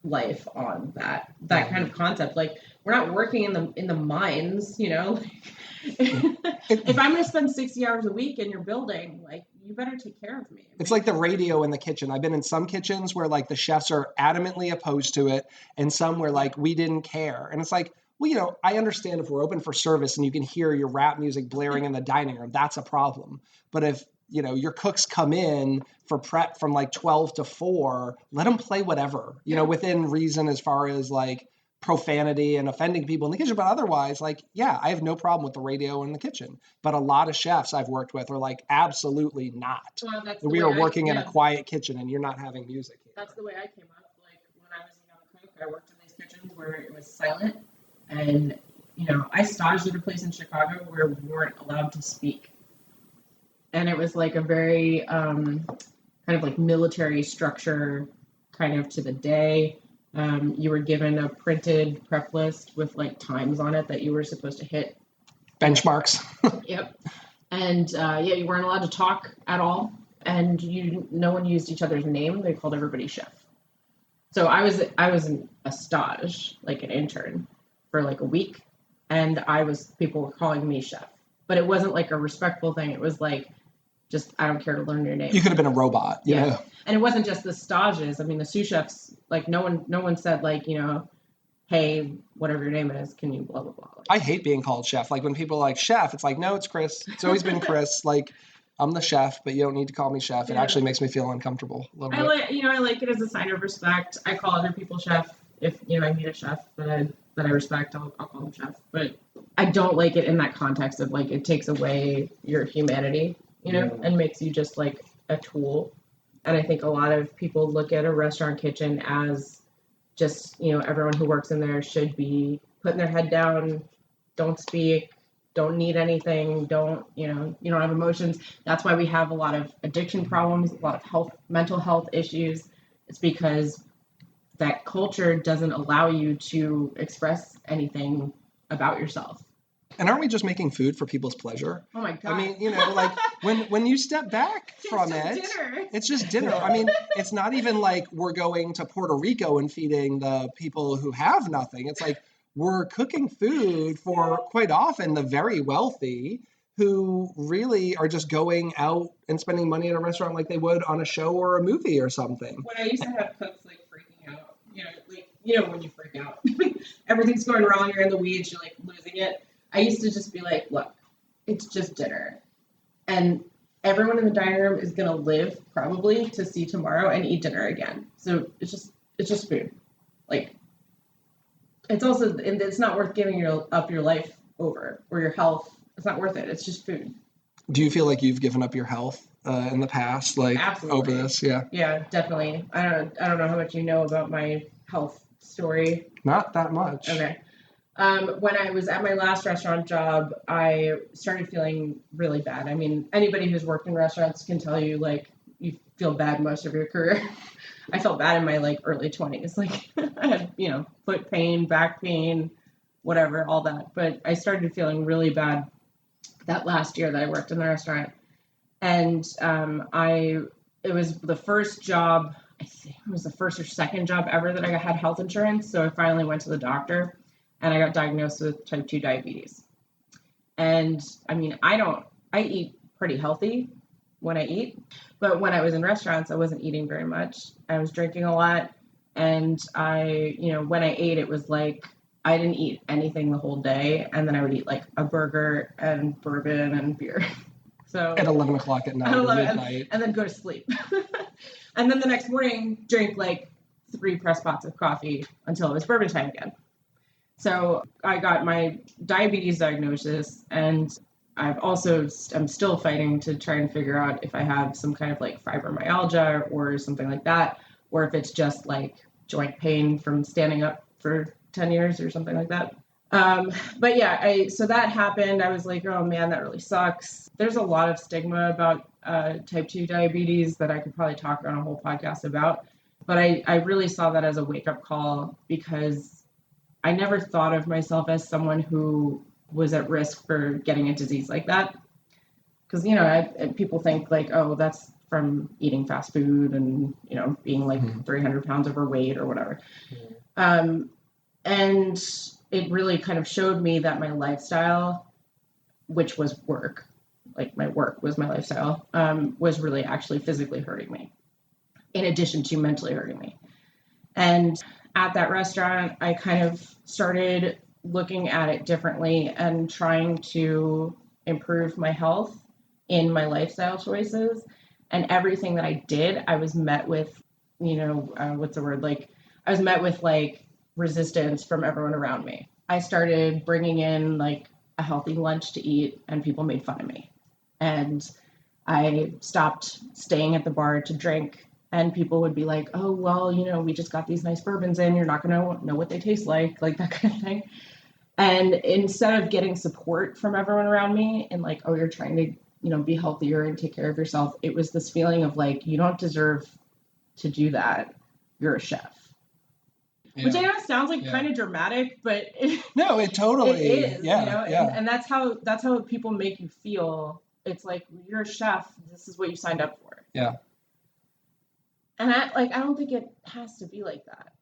S4: life on that kind of concept? Like, we're not working in the mines, you know. If I'm going to spend 60 hours a week in your building, like, you better take care of me.
S3: It's like the radio in the kitchen. I've been in some kitchens where like the chefs are adamantly opposed to it, and some where like we didn't care. And it's like, well, you know, I understand if we're open for service and you can hear your rap music blaring in the dining room, that's a problem. But if, you know, your cooks come in for prep from like 12 to 4, let them play whatever, you know, within reason as far as like profanity and offending people in the kitchen. But otherwise, like, yeah, I have no problem with the radio in the kitchen. But a lot of chefs I've worked with are like, absolutely not.
S4: Well,
S3: We are working in a quiet kitchen and you're not having music here.
S4: That's the way I came up. Like, when I was a young cook, I worked in these kitchens where it was silent. And, you know, I staged at a place in Chicago where we weren't allowed to speak. And it was like a very kind of like military structure kind of to the day. You were given a printed prep list with like times on it that you were supposed to hit.
S3: Benchmarks.
S4: Yep. And you weren't allowed to talk at all. And no one used each other's name. They called everybody chef. So I was a stage, like an intern, for like a week. And people were calling me chef. But it wasn't like a respectful thing. It was like, just, I don't care to learn your name.
S3: You could have been a robot. You know?
S4: And it wasn't just the stages. I mean, the sous chefs, like no one said like, you know, hey, whatever your name is, can you blah, blah, blah. Like,
S3: I hate being called chef. Like when people are like chef, it's like, no, it's Chris. It's always been Chris. Like, I'm the chef, but you don't need to call me chef. It actually makes me feel uncomfortable a little bit.
S4: I like it as a sign of respect. I call other people chef. If, you know, I meet a chef that I respect, I'll call them chef. But I don't like it in that context of like, it takes away your humanity, you know, and makes you just like a tool. And I think a lot of people look at a restaurant kitchen as just, you know, everyone who works in there should be putting their head down, don't speak, don't need anything, you don't have emotions. That's why we have a lot of addiction problems, a lot of mental health issues. It's because that culture doesn't allow you to express anything about yourself.
S3: And aren't we just making food for people's pleasure?
S4: Oh my God.
S3: I mean, you know, like when you step back from it's just dinner. I mean, it's not even like we're going to Puerto Rico and feeding the people who have nothing. It's like we're cooking food for quite often the very wealthy who really are just going out and spending money at a restaurant like they would on a show or a movie or something.
S4: When I used to have cooks like freaking out, you know when you freak out, everything's going wrong, you're in the weeds, you're like losing it. I used to just be like, look, it's just dinner. And everyone in the dining room is going to live probably to see tomorrow and eat dinner again. So it's just food. Like, it's not worth giving up your life over or your health. It's not worth it. It's just food.
S3: Do you feel like you've given up your health in the past, like
S4: Absolutely.
S3: over this? Yeah.
S4: Yeah, definitely. I don't know how much you know about my health story.
S3: Not that much.
S4: Okay. When I was at my last restaurant job, I started feeling really bad. I mean, anybody who's worked in restaurants can tell you, like, you feel bad most of your career. I felt bad in my, like, early 20s. Like, I had, you know, foot pain, back pain, whatever, all that. But I started feeling really bad that last year that I worked in the restaurant. And it was the first job, I think it was the first or second job ever that I had health insurance. So I finally went to the doctor. And I got diagnosed with type 2 diabetes. And I mean, I eat pretty healthy when I eat, but when I was in restaurants, I wasn't eating very much. I was drinking a lot. And when I ate, it was like, I didn't eat anything the whole day. And then I would eat like a burger and bourbon and beer. So
S3: at 11 o'clock at night or midnight.
S4: And then go to sleep. And then the next morning, drink like 3 press pots of coffee until it was bourbon time again. So I got my diabetes diagnosis, and I'm still fighting to try and figure out if I have some kind of like fibromyalgia or something like that, or if it's just like joint pain from standing up for 10 years or something like that. But yeah, so that happened. I was like, oh man, that really sucks. There's a lot of stigma about type 2 diabetes that I could probably talk on a whole podcast about. But I really saw that as a wake-up call because I never thought of myself as someone who was at risk for getting a disease like that. Because, people think like, oh, that's from eating fast food and, being like 300 pounds overweight or whatever. And it really kind of showed me that my lifestyle, which was work, like my work was my lifestyle, was really actually physically hurting me, in addition to mentally hurting me. And at that restaurant, I kind of started looking at it differently and trying to improve my health in my lifestyle choices. And everything that I did, I was met with, what's the word? Like, I was met with like resistance from everyone around me. I started bringing in like a healthy lunch to eat, and people made fun of me. And I stopped staying at the bar to drink, and people would be like, oh, well, we just got these nice bourbons in. You're not going to know what they taste like that kind of thing. And instead of getting support from everyone around me and like, oh, you're trying to, be healthier and take care of yourself, it was this feeling of like, you don't deserve to do that. You're a chef. Yeah. Which I know sounds like kind of dramatic, but
S3: no, it totally
S4: it is. And that's how people make you feel. It's like, you're a chef. This is what you signed up for.
S3: Yeah.
S4: And I don't think it has to be like that.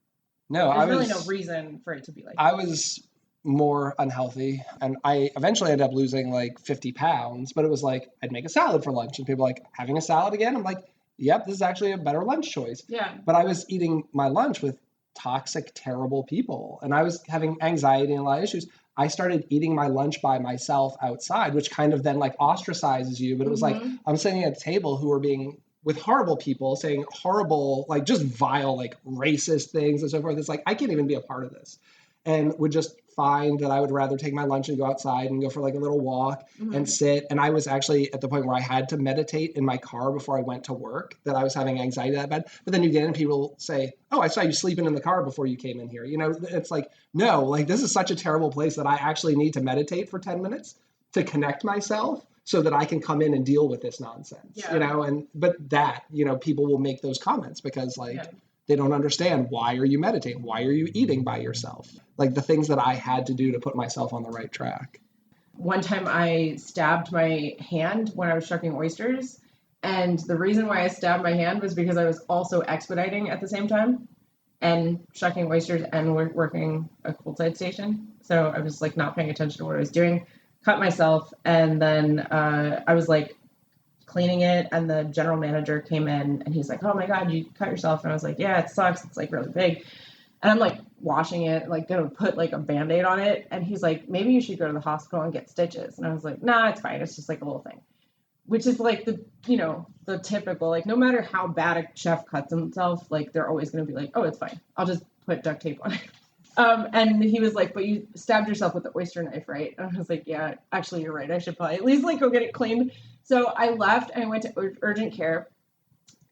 S3: No,
S4: there's really no reason for it to be like that.
S3: I was more unhealthy, and I eventually ended up losing like 50 pounds, but it was like, I'd make a salad for lunch, and people were like, having a salad again? I'm like, yep, this is actually a better lunch choice.
S4: Yeah.
S3: But I was eating my lunch with toxic, terrible people, and I was having anxiety and a lot of issues. I started eating my lunch by myself outside, which kind of then like ostracizes you. But it was like, I'm sitting at a table who were being with horrible people, saying horrible, like just vile, like racist things and so forth. It's like, I can't even be a part of this. And would just find that I would rather take my lunch and go outside and go for like a little walk and sit. And I was actually at the point where I had to meditate in my car before I went to work, that I was having anxiety that bad. But then you get in and people say, oh, I saw you sleeping in the car before you came in here. It's like, no, like this is such a terrible place that I actually need to meditate for 10 minutes to connect myself so that I can come in and deal with this nonsense, but people will make those comments because they don't understand, why are you meditating? Why are you eating by yourself? Like the things that I had to do to put myself on the right track.
S4: One time I stabbed my hand when I was shucking oysters. And the reason why I stabbed my hand was because I was also expediting at the same time and shucking oysters and working a cold side station. So I was like not paying attention to what I was doing, cut myself. And then I was like cleaning it, and the general manager came in and he's like, oh my God, you cut yourself. And I was like, yeah, it sucks. It's like really big. And I'm like washing it, like gonna put like a Band-Aid on it. And he's like, maybe you should go to the hospital and get stitches. And I was like, nah, it's fine. It's just like a little thing, which is like the typical, like no matter how bad a chef cuts himself, like they're always going to be like, oh, it's fine. I'll just put duct tape on it. And he was like, but you stabbed yourself with the oyster knife, right? And I was like, yeah, actually, you're right. I should probably at least like go get it cleaned. So I left and I went to urgent care,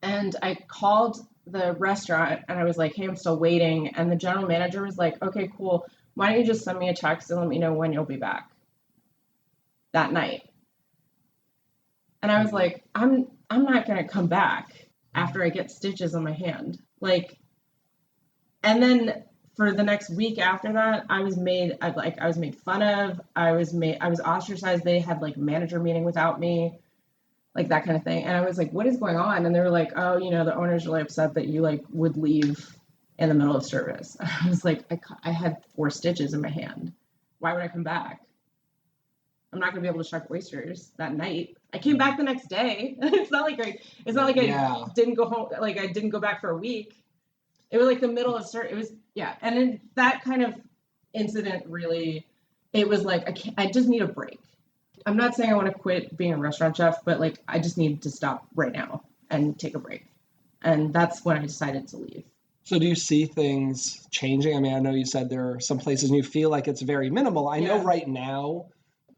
S4: and I called the restaurant and I was like, hey, I'm still waiting. And the general manager was like, okay, cool. Why don't you just send me a text and let me know when you'll be back that night? And I was like, I'm not going to come back after I get stitches on my hand. Like, and then for the next week after that, I was made fun of. I was ostracized. They had like manager meeting without me, like that kind of thing. And I was like, what is going on? And they were like, oh, the owner's really upset that you like would leave in the middle of service. I was like, I had 4 stitches in my hand. Why would I come back? I'm not gonna be able to shuck oysters that night. I came back the next day. It's not like I didn't go home. Like I didn't go back for a week. It was like the middle of it was, yeah. And then that kind of incident really, it was like, I just need a break. I'm not saying I want to quit being a restaurant chef, but like, I just need to stop right now and take a break. And that's when I decided to leave.
S3: So do you see things changing? I mean, I know you said there are some places and you feel like it's very minimal. I know right now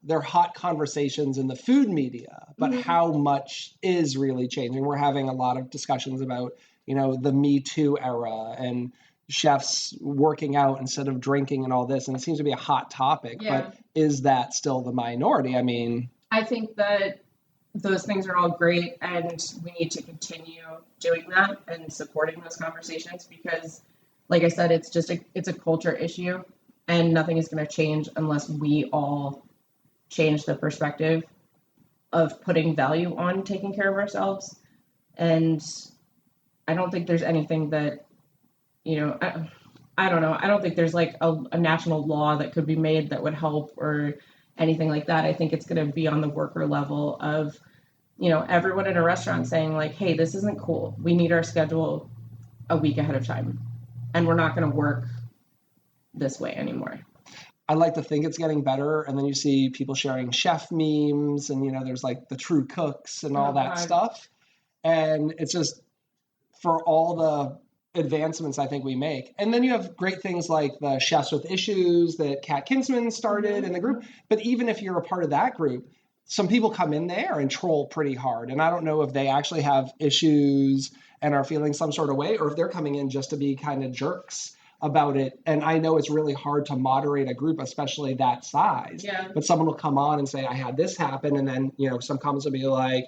S3: there are hot conversations in the food media, but how much is really changing? We're having a lot of discussions about, the Me Too era and chefs working out instead of drinking and all this. And it seems to be a hot topic, but is that still the minority? I mean,
S4: I think that those things are all great, and we need to continue doing that and supporting those conversations because, like I said, it's a culture issue. and nothing is going to change unless we all change the perspective of putting value on taking care of ourselves. And I don't think there's anything that, I don't know. I don't think there's like a national law that could be made that would help or anything like that. I think it's going to be on the worker level of, everyone in a restaurant saying like, hey, this isn't cool. We need our schedule a week ahead of time, and we're not going to work this way anymore.
S3: I like to think it's getting better, and then you see people sharing chef memes, and there's like the true cooks and all that stuff, and it's just for all the advancements I think we make. And then you have great things like the Chefs with Issues that Kat Kinsman started in the group. But even if you're a part of that group, some people come in there and troll pretty hard, and I don't know if they actually have issues and are feeling some sort of way, or if they're coming in just to be kind of jerks about it. And I know it's really hard to moderate a group, especially that size.
S4: Yeah.
S3: But someone will come on and say, I had this happen. And then, some comments will be like,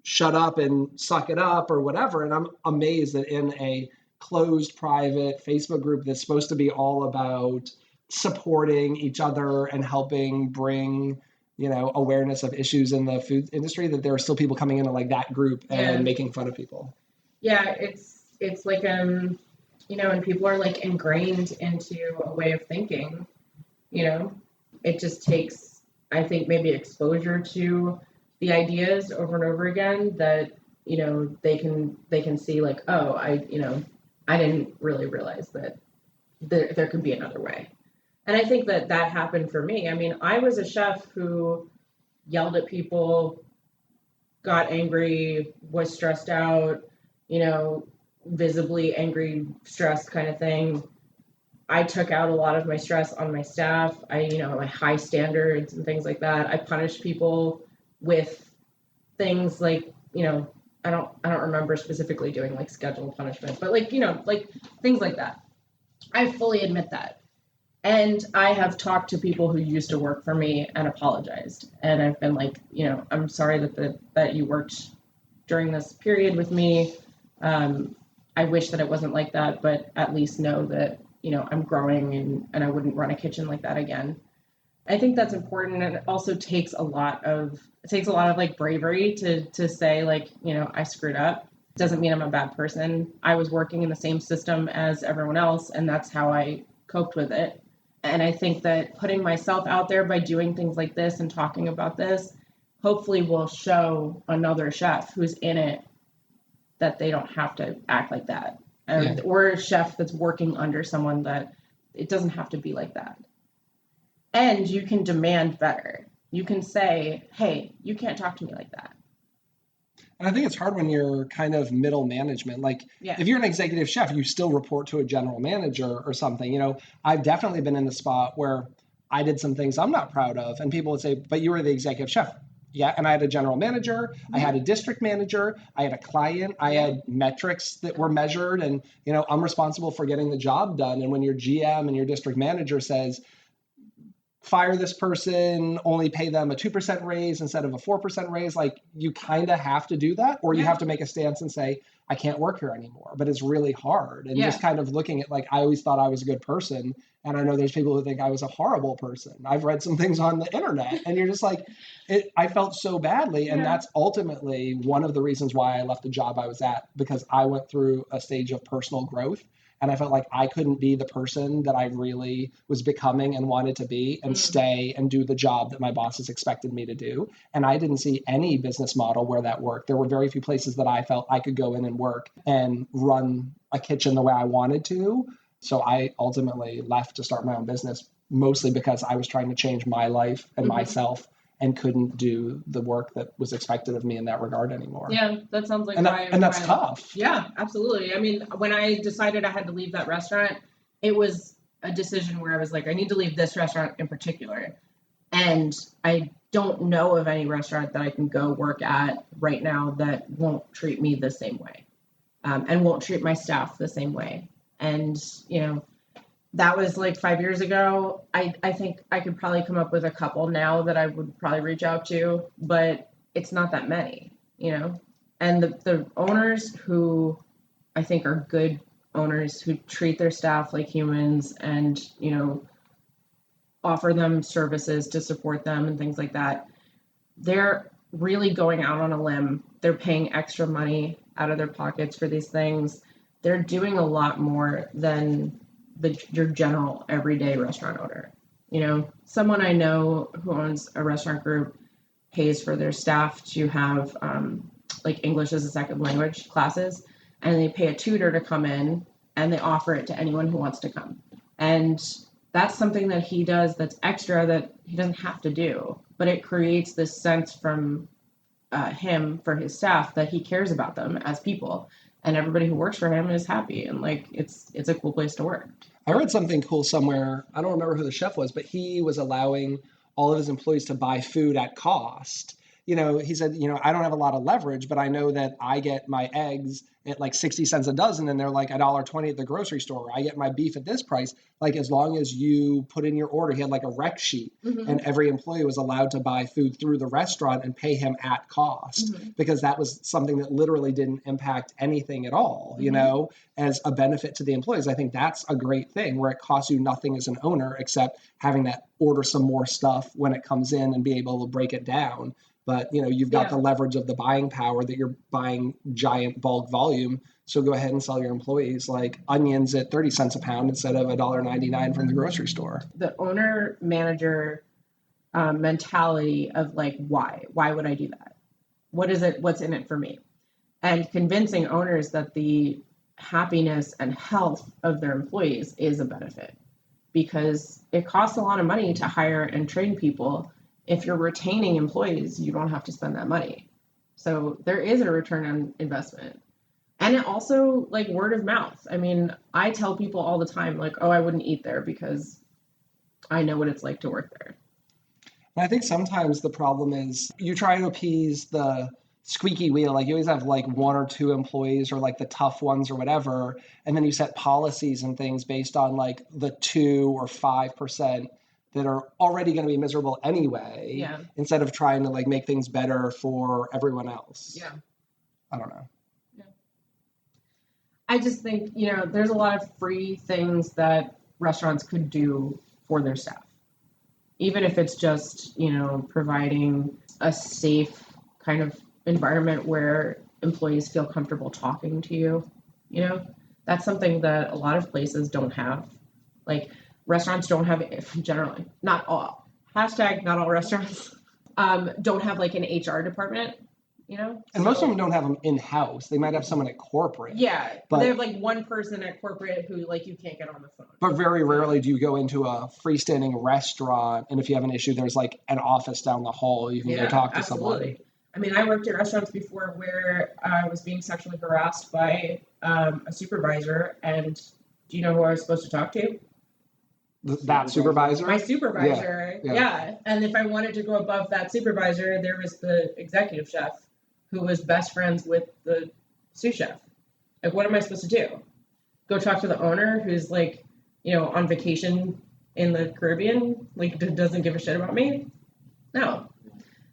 S3: shut up and suck it up or whatever. And I'm amazed that in a closed private Facebook group that's supposed to be all about supporting each other and helping bring, awareness of issues in the food industry, that there are still people coming into like that group and making fun of people.
S4: Yeah, it's like and people are like ingrained into a way of thinking. It just takes, I think, maybe exposure to the ideas over and over again that they can see like, oh, I didn't really realize that there could be another way. And I think that happened for me. I mean, I was a chef who yelled at people, got angry, was stressed out, visibly angry, stressed kind of thing. I took out a lot of my stress on my staff. My high standards and things like that. I punished people with things like, I don't remember specifically doing like scheduled punishment, but like things like that. I fully admit that. And I have talked to people who used to work for me and apologized. And I've been like, I'm sorry that you worked during this period with me. I wish that it wasn't like that, but at least know that, I'm growing and I wouldn't run a kitchen like that again. I think that's important. And it also takes a lot of like bravery to say like, I screwed up. Doesn't mean I'm a bad person. I was working in the same system as everyone else, and that's how I coped with it. And I think that putting myself out there by doing things like this and talking about this, hopefully will show another chef who's in it that they don't have to act like that. Or a chef that's working under someone that it doesn't have to be like that. And you can demand better. You can say, hey, you can't talk to me like that.
S3: And I think it's hard when you're kind of middle management. Like if you're an executive chef, you still report to a general manager or something. I've definitely been in the spot where I did some things I'm not proud of. And people would say, but you were the executive chef. Yeah. And I had a general manager. I had a district manager. I had a client. I had metrics that were measured. And, I'm responsible for getting the job done. And when your GM and your district manager says, fire this person, only pay them a 2% raise instead of a 4% raise. Like you kind of have to do that, or you have to make a stance and say, I can't work here anymore, but it's really hard. And just kind of looking at like, I always thought I was a good person. And I know there's people who think I was a horrible person. I've read some things on the internet and you're just like, I felt so badly. And that's ultimately one of the reasons why I left the job I was at, because I went through a stage of personal growth. And I felt like I couldn't be the person that I really was becoming and wanted to be and stay and do the job that my bosses expected me to do. And I didn't see any business model where that worked. There were very few places that I felt I could go in and work and run a kitchen the way I wanted to. So I ultimately left to start my own business, mostly because I was trying to change my life and myself and couldn't do the work that was expected of me in that regard anymore.
S4: Yeah, that sounds like
S3: and that's tough.
S4: Yeah, absolutely. I mean, when I decided I had to leave that restaurant, it was a decision where I was like, I need to leave this restaurant in particular. And I don't know of any restaurant that I can go work at right now that won't treat me the same way, and won't treat my staff the same way. And, that was like 5 years ago. I think I could probably come up with a couple now that I would probably reach out to, but it's not that many, and the owners who I think are good owners who treat their staff like humans and, offer them services to support them and things like that, they're really going out on a limb. They're paying extra money out of their pockets for these things. They're doing a lot more than your general everyday restaurant owner. You know, someone I know who owns a restaurant group pays for their staff to have like English as a second language classes, and they pay a tutor to come in, and they offer it to anyone who wants to come. And that's something that he does that's extra that he doesn't have to do, but it creates this sense from him for his staff that he cares about them as people, and everybody who works for him is happy, and like it's a cool place to work.
S3: I read something cool somewhere. I don't remember who the chef was, but he was allowing all of his employees to buy food at cost. You know, he said, you know, I don't have a lot of leverage, but I know that I get my eggs at like 60 cents a dozen and they're like $1.20 at the grocery store. I get my beef at this price. Like, as long as you put in your order, he had like a rec sheet, and every employee was allowed to buy food through the restaurant and pay him at cost, because that was something that literally didn't impact anything at all, you know, as a benefit to the employees. I think that's a great thing, where it costs you nothing as an owner except having that order some more stuff when it comes in and be able to break it down. But, you know, you've got the leverage of the buying power that you're buying giant bulk volume. So go ahead and sell your employees like onions at 30 cents a pound instead of $1.99 from the grocery store.
S4: The owner manager mentality of like, why would I do that? What is it? What's in it for me? And convincing owners that the happiness and health of their employees is a benefit, because it costs a lot of money to hire and train people. If you're retaining employees, you don't have to spend that money. So there is a return on investment. And it also, like, word of mouth. I mean, I tell people all the time, like, oh, I wouldn't eat there because I know what it's like to work there.
S3: And I think sometimes the problem is you try to appease the squeaky wheel. Like, you always have like one or two employees, or like the tough ones or whatever. And then you set policies and things based on like the 2 or 5% that are already going to be miserable anyway, instead of trying to like make things better for everyone else.
S4: Yeah.
S3: I don't know.
S4: Yeah. I just think, you know, there's a lot of free things that restaurants could do for their staff. Even if it's just, you know, providing a safe kind of environment where employees feel comfortable talking to you, you know, that's something that a lot of places don't have. Like, restaurants don't have, generally, not all, hashtag not all restaurants, don't have like an HR department, you know?
S3: And most of them don't have them in-house. They might have someone at corporate.
S4: Yeah, but they have like one person at corporate who like you can't get on the phone.
S3: But very rarely do you go into a freestanding restaurant, and if you have an issue, there's like an office down the hall. You can go talk to someone.
S4: I mean, I worked at restaurants before where I was being sexually harassed by a supervisor, and do you know who I was supposed to talk to?
S3: That supervisor?
S4: My supervisor, yeah. And if I wanted to go above that supervisor, there was the executive chef who was best friends with the sous chef. Like, what am I supposed to do? Go talk to the owner who's like, you know, on vacation in the Caribbean, like doesn't give a shit about me? No.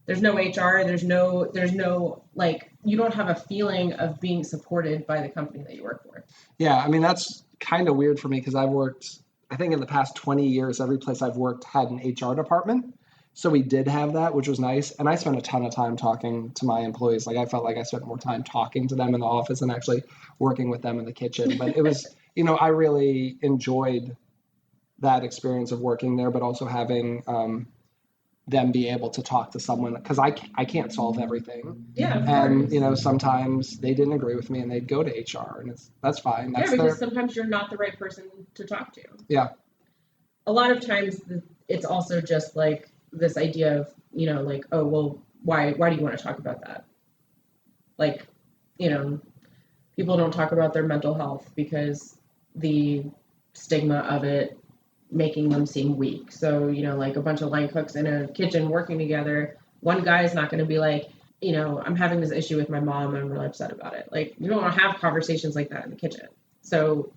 S4: There's no HR. There's no like, you don't have a feeling of being supported by the company that you work for.
S3: Yeah, I mean, that's kind of weird for me, because I've worked, I think in the past 20 years, every place I've worked had an HR department. So we did have that, which was nice. And I spent a ton of time talking to my employees. Like, I felt like I spent more time talking to them in the office than actually working with them in the kitchen. But it was, you know, I really enjoyed that experience of working there, but also having them be able to talk to someone, because I can't solve everything.
S4: Yeah.
S3: And, you know, sometimes they didn't agree with me and they'd go to HR, and that's fine. That's
S4: because sometimes you're not the right person to talk to.
S3: Yeah.
S4: A lot of times it's also just like this idea of, you know, like, oh, well, why do you want to talk about that? Like, you know, people don't talk about their mental health because the stigma of it making them seem weak. So, you know, like a bunch of line cooks in a kitchen working together, one guy is not going to be like, you know, I'm having this issue with my mom and I'm really upset about it. Like, you don't want to have conversations like that in the kitchen. So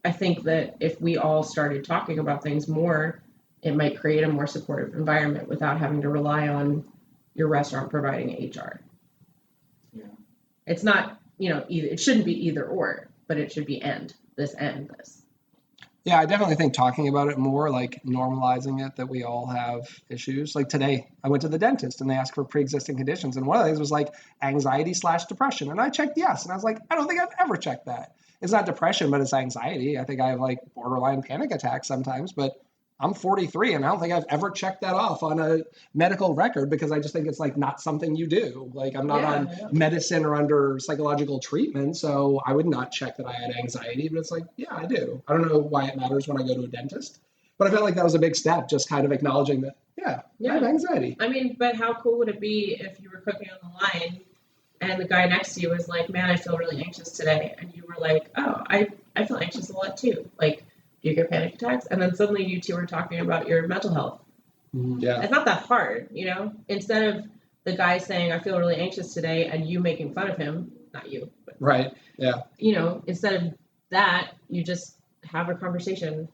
S4: I think that if we all started talking about things more, it might create a more supportive environment without having to rely on your restaurant providing HR.
S2: Yeah.
S4: It's not, you know, it shouldn't be either or, but it should be this.
S3: Yeah, I definitely think talking about it more, like normalizing it, that we all have issues. Like today, I went to the dentist and they asked for pre-existing conditions. And one of the things was like anxiety/depression. And I checked yes. And I was like, I don't think I've ever checked that. It's not depression, but it's anxiety. I think I have like borderline panic attacks sometimes, but I'm 43 and I don't think I've ever checked that off on a medical record because I just think it's like not something you do. Like I'm not on medicine or under psychological treatment, so I would not check that I had anxiety, but it's like, yeah, I do. I don't know why it matters when I go to a dentist, but I felt like that was a big step, just kind of acknowledging that, I have anxiety.
S4: I mean, but how cool would it be if you were cooking on the line and the guy next to you was like, man, I feel really anxious today. And you were like, oh, I feel anxious a lot too. Like, do you get panic attacks? And then suddenly you two are talking about your mental health.
S3: Yeah.
S4: It's not that hard, you know? Instead of the guy saying, I feel really anxious today, and you making fun of him, not you. But,
S3: right, yeah.
S4: You know, instead of that, you just have a conversation.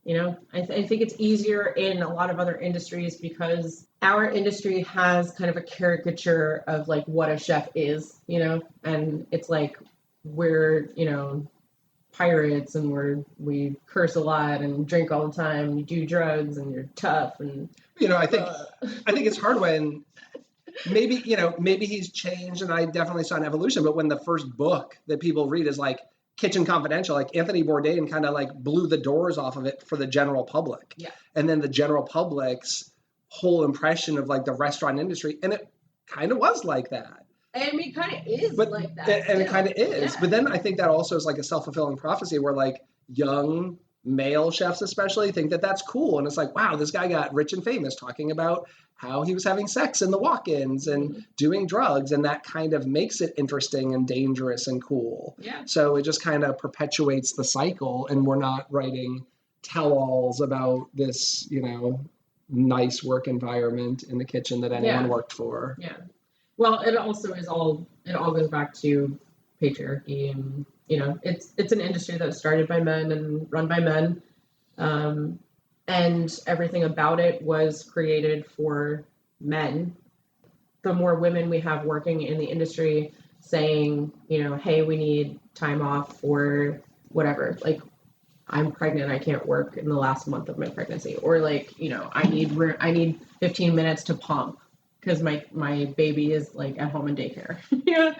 S4: You know, I think it's easier in a lot of other industries because our industry has kind of a caricature of like what a chef is, you know, and it's like we're, you know, pirates and we curse a lot and drink all the time and you do drugs and you're tough and
S3: you know I think it's hard when maybe he's changed and I definitely saw an evolution, but when the first book that people read is like Kitchen Confidential, like Anthony Bourdain kind of like blew the doors off of it for the general public.
S4: Yeah.
S3: And then the general public's whole impression of like the restaurant industry, and it kind of was like that.
S4: And it kind of is like that.
S3: And it kind of is. Yeah. But then I think that also is like a self-fulfilling prophecy where like young male chefs especially think that that's cool. And it's like, wow, this guy got rich and famous talking about how he was having sex in the walk-ins and doing drugs. And that kind of makes it interesting and dangerous and cool.
S4: Yeah.
S3: So it just kind of perpetuates the cycle. And we're not writing tell-alls about this, you know, nice work environment in the kitchen that anyone worked for.
S4: Yeah. Well, it also is it all goes back to patriarchy, and you know, it's an industry that was started by men and run by men, and everything about it was created for men. The more women we have working in the industry saying, you know, hey, we need time off for whatever, like I'm pregnant, I can't work in the last month of my pregnancy, or like, you know, I need 15 minutes to pump because my baby is like at home in daycare. Yeah.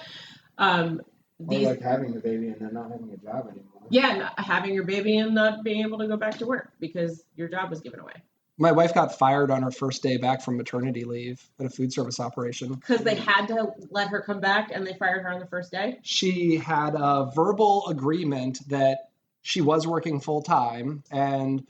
S2: Or like having the baby and then not having a job anymore.
S4: Yeah, not having your baby and not being able to go back to work because your job was given away.
S3: My wife got fired on her first day back from maternity leave at a food service operation.
S4: Because they had to let her come back and they fired her on the first day?
S3: She had a verbal agreement that she was working full time, and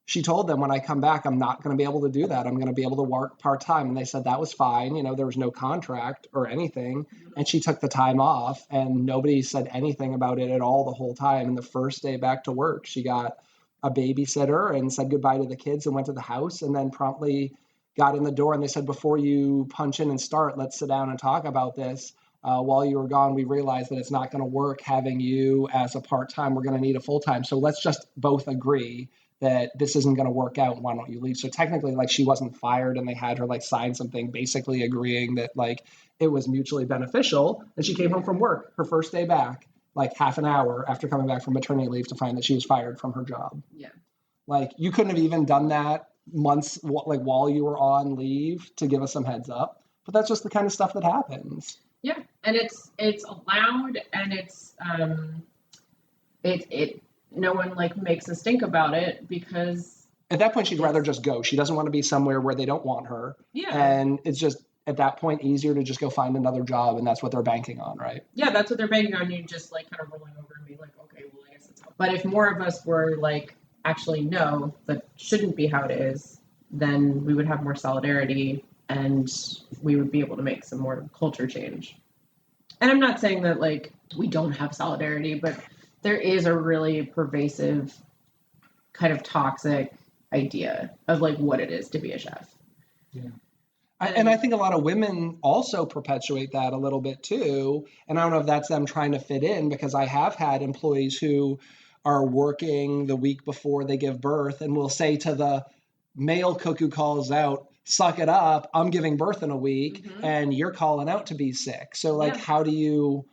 S3: she told them, when I come back, I'm not going to be able to do that. I'm going to be able to work part-time. And they said that was fine. You know, there was no contract or anything. And she took the time off and nobody said anything about it at all the whole time. And the first day back to work, she got a babysitter and said goodbye to the kids and went to the house, and then promptly got in the door. And they said, before you punch in and start, let's sit down and talk about this. While you were gone, we realized that it's not going to work having you as a part-time. We're going to need a full-time. So let's just both agree that this isn't going to work out. Why don't you leave? So technically, like, she wasn't fired, and they had her like sign something basically agreeing that like it was mutually beneficial. And she came home from work her first day back, like half an hour after coming back from maternity leave, to find that she was fired from her job.
S4: Yeah.
S3: Like, you couldn't have even done that months, like while you were on leave, to give us some heads up. But that's just the kind of stuff that happens.
S4: Yeah. And it's allowed, and it's no one like makes a stink about it, because
S3: at that point she'd rather just go. She doesn't want to be somewhere where they don't want her.
S4: Yeah.
S3: And it's just at that point easier to just go find another job, and that's what they're banking on, right?
S4: Yeah, that's what they're banking on. You just like kind of rolling over and being like, okay, well, I guess it's how. But if more of us were like, actually, no, that shouldn't be how it is, then we would have more solidarity and we would be able to make some more culture change. And I'm not saying that like we don't have solidarity, but there is a really pervasive kind of toxic idea of like what it is to be a chef.
S3: Yeah. And I think a lot of women also perpetuate that a little bit too. And I don't know if that's them trying to fit in, because I have had employees who are working the week before they give birth and will say to the male cook who calls out, suck it up, I'm giving birth in a week, and you're calling out to be sick. So like, how do you...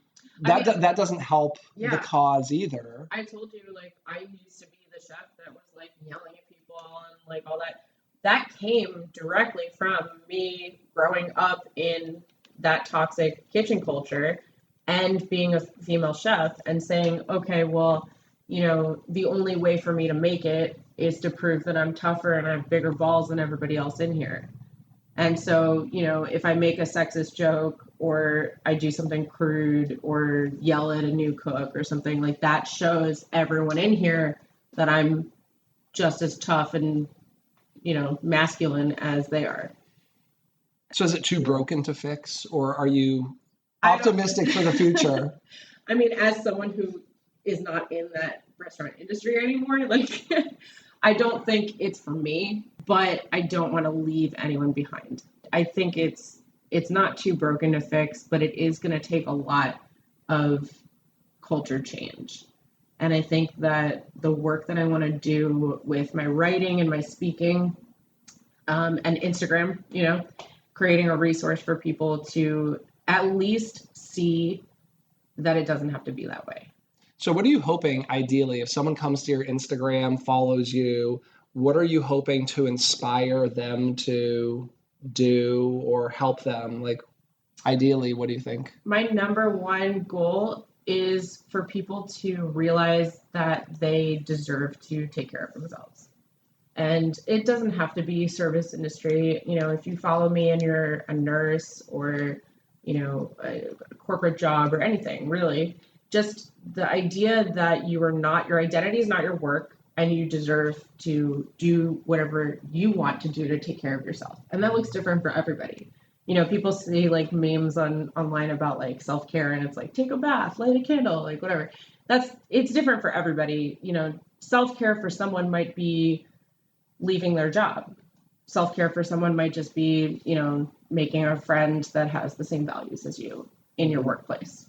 S3: That doesn't help the cause either.
S4: I told you, like, I used to be the the chef that was like yelling at people and like all that. That came directly from me growing up in that toxic kitchen culture and being a female chef and saying, okay, well, the only way for me to make it is to prove that I'm tougher and I have bigger balls than everybody else in here. And so, if I make a sexist joke or I do something crude or yell at a new cook or something like that, shows everyone in here that I'm just as tough and, masculine as they are.
S3: So is it too broken to fix, or are you optimistic for the future?
S4: I mean, as someone who is not in that restaurant industry anymore, like, I don't think it's for me, but I don't want to leave anyone behind. I think it's not too broken to fix, but it is going to take a lot of culture change. And I think that the work that I want to do with my writing and my speaking, and Instagram, creating a resource for people to at least see that it doesn't have to be that way.
S3: So what are you hoping, ideally, if someone comes to your Instagram, follows you, what are you hoping to inspire them to do or help them? Like, ideally, what do you think?
S4: My number one goal is for people to realize that they deserve to take care of themselves. And it doesn't have to be service industry. If you follow me and you're a nurse or, a corporate job or anything, really, just the idea that your identity is not your work and you deserve to do whatever you want to do to take care of yourself. And that looks different for everybody. People see like memes online about like self-care and it's like, take a bath, light a candle, like whatever. It's different for everybody. Self-care for someone might be leaving their job. Self-care for someone might just be, making a friend that has the same values as you in your workplace.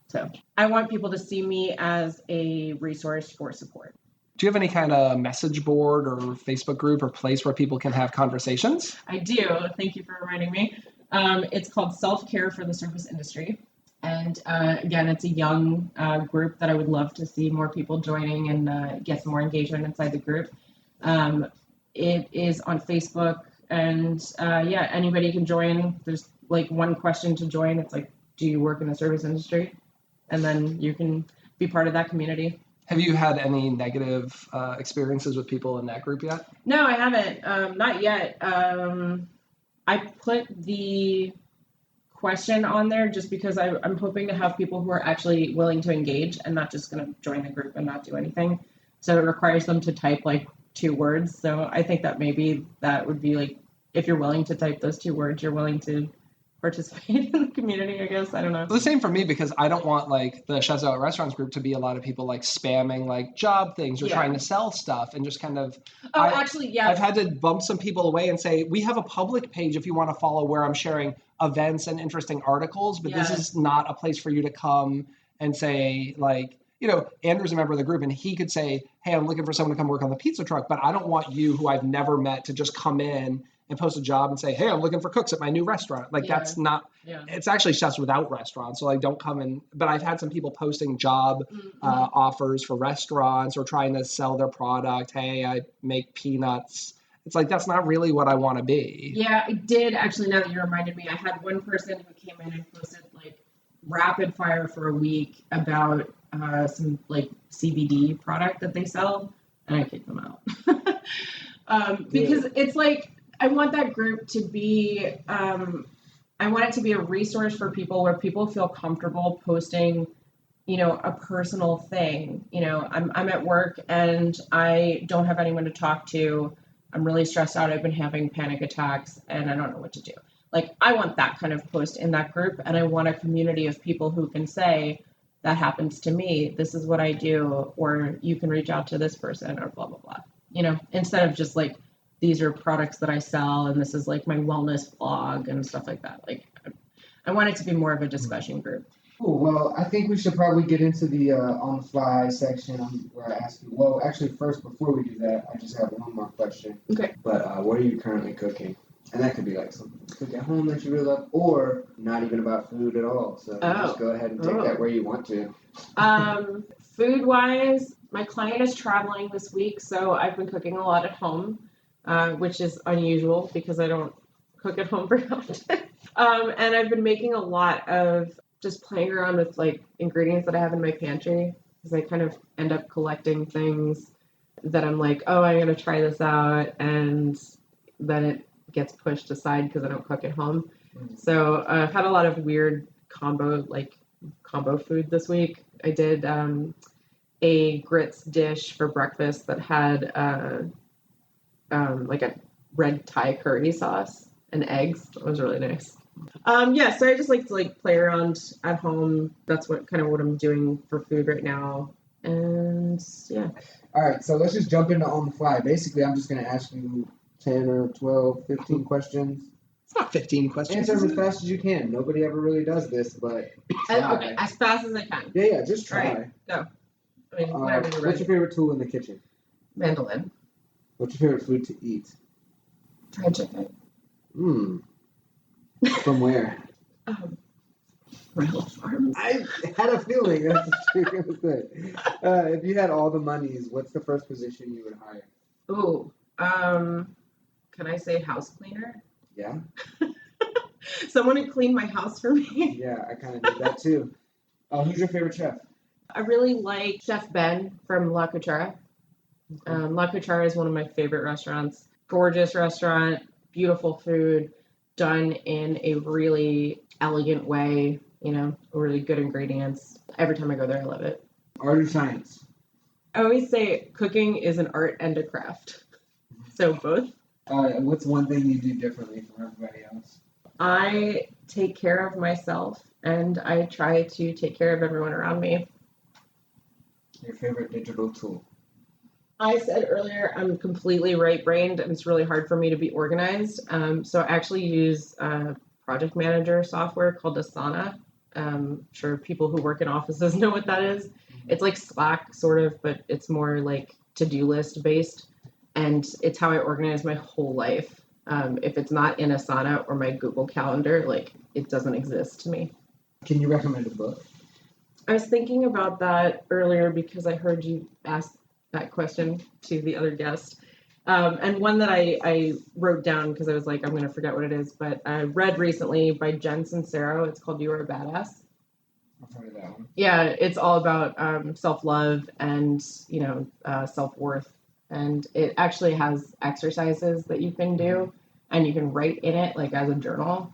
S4: So I want people to see me as a resource for support.
S3: Do you have any kind of message board or Facebook group or place where people can have conversations?
S4: I do. Thank you for reminding me. It's called Self-Care for the Service Industry. And again, it's a young group that I would love to see more people joining and get some more engagement inside the group. It is on Facebook, and anybody can join. There's like one question to join. It's like, do you work in the service industry? And then you can be part of that community.
S3: Have you had any negative experiences with people in that group yet?
S4: No, I haven't. Not yet. I put the question on there just because I'm hoping to have people who are actually willing to engage and not just going to join the group and not do anything. So it requires them to type like 2 words. So I think that maybe that would be like, if you're willing to type those 2 words, you're willing to participate in the community, I guess. I don't know.
S3: The same for me, because I don't want like the Chefs Out at Restaurants group to be a lot of people like spamming like job things or trying to sell stuff and just kind of. I've had to bump some people away and say, we have a public page if you want to follow where I'm sharing events and interesting articles, but this is not a place for you to come and say like, Andrew's a member of the group and he could say, hey, I'm looking for someone to come work on the pizza truck, but I don't want you, who I've never met, to just come in and post a job and say, hey, I'm looking for cooks at my new restaurant. Like that's not, it's actually Chefs Without Restaurants. So like, don't come in. But I've had some people posting job offers for restaurants or trying to sell their product. Hey, I make peanuts. It's like, that's not really what I want to be.
S4: Yeah, I did actually. Now that you reminded me, I had one person who came in and posted like rapid fire for a week about some like CBD product that they sell, and I kicked them out. Because it's like, I want that group to be, I want it to be a resource for people where people feel comfortable posting, a personal thing. I'm at work and I don't have anyone to talk to. I'm really stressed out. I've been having panic attacks and I don't know what to do. Like, I want that kind of post in that group, and I want a community of people who can say, that happens to me, this is what I do, or you can reach out to this person, or blah, blah, blah. Instead of just like, these are products that I sell, and this is like my wellness blog and stuff like that. Like, I want it to be more of a discussion group.
S2: Cool. Well, I think we should probably get into the on-the-fly section where I ask you. Well, actually, first, before we do that, I just have one more question.
S4: Okay.
S2: But what are you currently cooking? And that could be like something to cook at home that you really love, or not even about food at all. So just go ahead and take that where you want to.
S4: Food-wise, My client is traveling this week, so I've been cooking a lot at home, which is unusual because I don't cook at home very often. And I've been making a lot of just playing around with like ingredients that I have in my pantry because I kind of end up collecting things that I'm like, oh, I'm going to try this out. And then it gets pushed aside because I don't cook at home. So I've had a lot of weird combo food this week. I did a grits dish for breakfast that had like a red Thai curry sauce and eggs. It was really nice. So I just like to like play around at home. That's what I'm doing for food right now. And yeah.
S2: All right, so let's just jump into on the fly. Basically, I'm just going to ask you 10 or 12, 15 questions.
S3: It's not 15 questions.
S2: Answer them as fast as you can. Nobody ever really does this, but try.
S4: Okay, as fast as I can.
S2: Yeah, just try.
S4: All right, go. I mean, whenever you're ready.
S2: What's your favorite tool in the kitchen?
S4: Mandolin.
S2: What's your favorite food to eat?
S4: Fried chicken.
S2: From where?
S4: Royal Farms.
S2: I had a feeling that's what you were going to say. If you had all the monies, what's the first position you would hire?
S4: Ooh, can I say house cleaner?
S2: Yeah.
S4: Someone to clean my house for me.
S2: Yeah, I kind of did that too. Who's your favorite chef?
S4: I really like Chef Ben from La Cuchara. La Cuchara is one of my favorite restaurants. Gorgeous restaurant, beautiful food, done in a really elegant way, really good ingredients. Every time I go there, I love it.
S2: Art or science?
S4: I always say cooking is an art and a craft. So both.
S2: What's one thing you do differently from everybody else?
S4: I take care of myself and I try to take care of everyone around me.
S2: Your favorite digital tool?
S4: I said earlier, I'm completely right-brained and it's really hard for me to be organized. So I actually use project manager software called Asana. I'm sure people who work in offices know what that is. It's like Slack sort of, but it's more like to-do list based. And it's how I organize my whole life. If it's not in Asana or my Google Calendar, like it doesn't exist to me.
S2: Can you recommend a book?
S4: I was thinking about that earlier because I heard you ask that question to the other guest. And one that I wrote down because I was like, I'm going to forget what it is, but I read recently by Jen Sincero. It's called You Are a Badass.
S2: I've heard of that one.
S4: Yeah, it's all about self-love and, self-worth. And it actually has exercises that you can do and you can write in it like as a journal.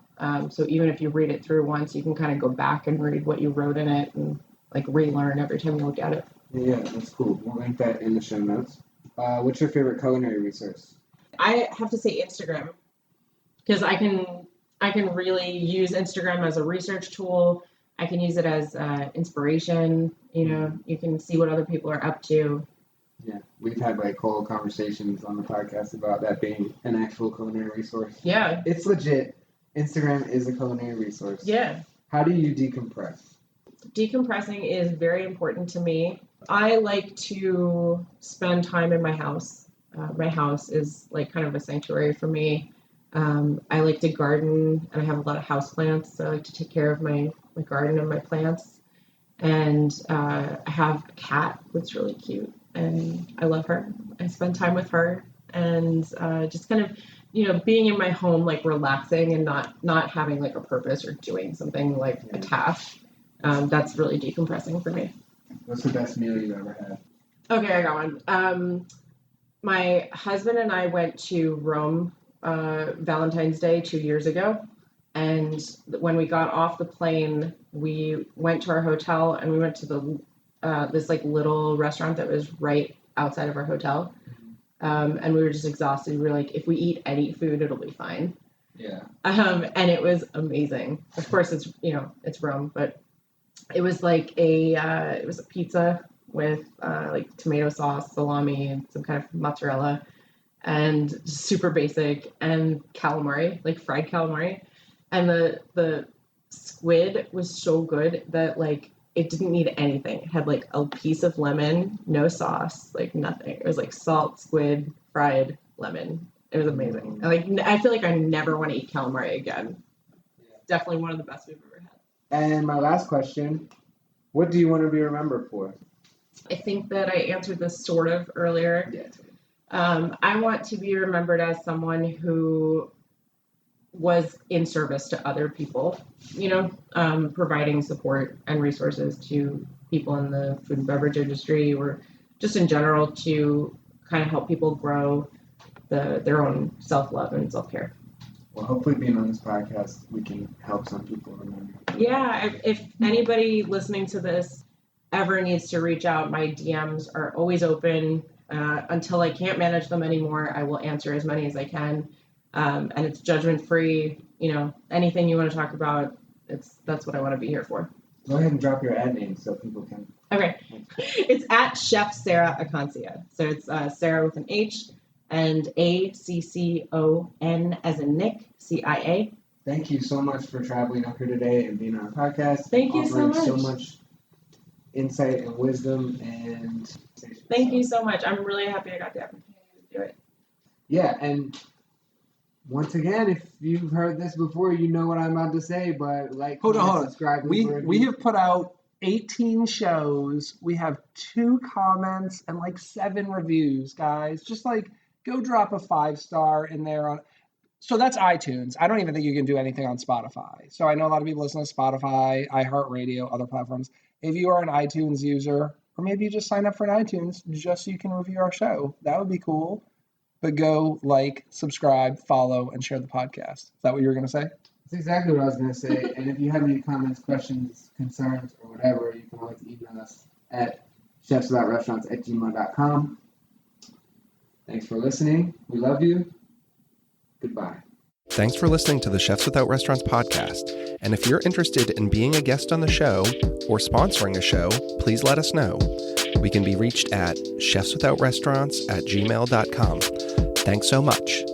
S4: So even if you read it through once, you can kind of go back and read what you wrote in it and like relearn every time you look at it.
S2: Yeah, that's cool. We'll link that in the show notes. What's your favorite culinary resource?
S4: I have to say Instagram because I can really use Instagram as a research tool. I can use it as inspiration. You can see what other people are up to.
S2: Yeah, we've had like whole conversations on the podcast about that being an actual culinary resource.
S4: Yeah.
S2: It's legit. Instagram is a culinary resource.
S4: Yeah.
S2: How do you decompress?
S4: Decompressing is very important to me. I like to spend time in my house. My house is like kind of a sanctuary for me. I like to garden and I have a lot of house plants. So I like to take care of my garden and my plants. And I have a cat that's really cute and I love her. I spend time with her and just kind of, being in my home, like relaxing and not having like a purpose or doing something like a task. That's really decompressing for me.
S2: What's the best meal you've ever had?
S4: Okay, I got one. My husband and I went to Rome Valentine's Day 2 years ago. And when we got off the plane, we went to our hotel and we went to the this like little restaurant that was right outside of our hotel. And we were just exhausted. We were like, if we eat any food, it'll be fine.
S2: Yeah.
S4: And it was amazing. Of course, it's Rome, but it was like it was a pizza with like tomato sauce, salami, and some kind of mozzarella, and super basic, and calamari, like fried calamari. And the squid was so good that like it didn't need anything. It had like a piece of lemon, no sauce, like nothing. It was like salt, squid, fried, lemon. It was amazing. And I feel like I never want to eat calamari again. Yeah. Definitely one of the best we've ever had.
S2: And my last question, what do you want to be remembered for?
S4: I think that I answered this sort of earlier.
S2: Yeah.
S4: I want to be remembered as someone who was in service to other people, providing support and resources to people in the food and beverage industry, or just in general to kind of help people grow their own self-love and self-care.
S2: Well, hopefully being on this podcast, we can help some people remember.
S4: Yeah, if anybody listening to this ever needs to reach out, my DMs are always open. Until I can't manage them anymore, I will answer as many as I can. And it's judgment-free. Anything you want to talk about, that's what I want to be here for.
S2: Go ahead and drop your ad name so people can.
S4: Okay. It's at Chef Sarah Acconcia. So it's Sarah with an H and ACCON as in Nick, CIA.
S2: Thank you so much for traveling up here today and being on our podcast.
S4: Thank you so much.
S2: So much insight and wisdom and.
S4: Thank you so much. I'm really happy I got the opportunity to do it.
S2: Yeah, and once again, if you've heard this before, you know what I'm about to say, but
S3: hold on.
S2: subscribe.
S3: We have put out 18 shows. We have 2 comments and 7 reviews, guys. Just go drop a 5-star in there on. So that's iTunes. I don't even think you can do anything on Spotify. So I know a lot of people listen to Spotify, iHeartRadio, other platforms. If you are an iTunes user, or maybe you just sign up for an iTunes just so you can review our show, that would be cool. But go subscribe, follow, and share the podcast. Is that what you were going to say?
S2: That's exactly what I was going to say. And if you have any comments, questions, concerns, or whatever, you can always email us at chefswithoutrestaurants@gmail.com. Thanks for listening. We love you. Goodbye.
S1: Thanks for listening to the Chefs Without Restaurants podcast. And if you're interested in being a guest on the show or sponsoring a show, please let us know. We can be reached at chefswithoutrestaurants@gmail.com. Thanks so much.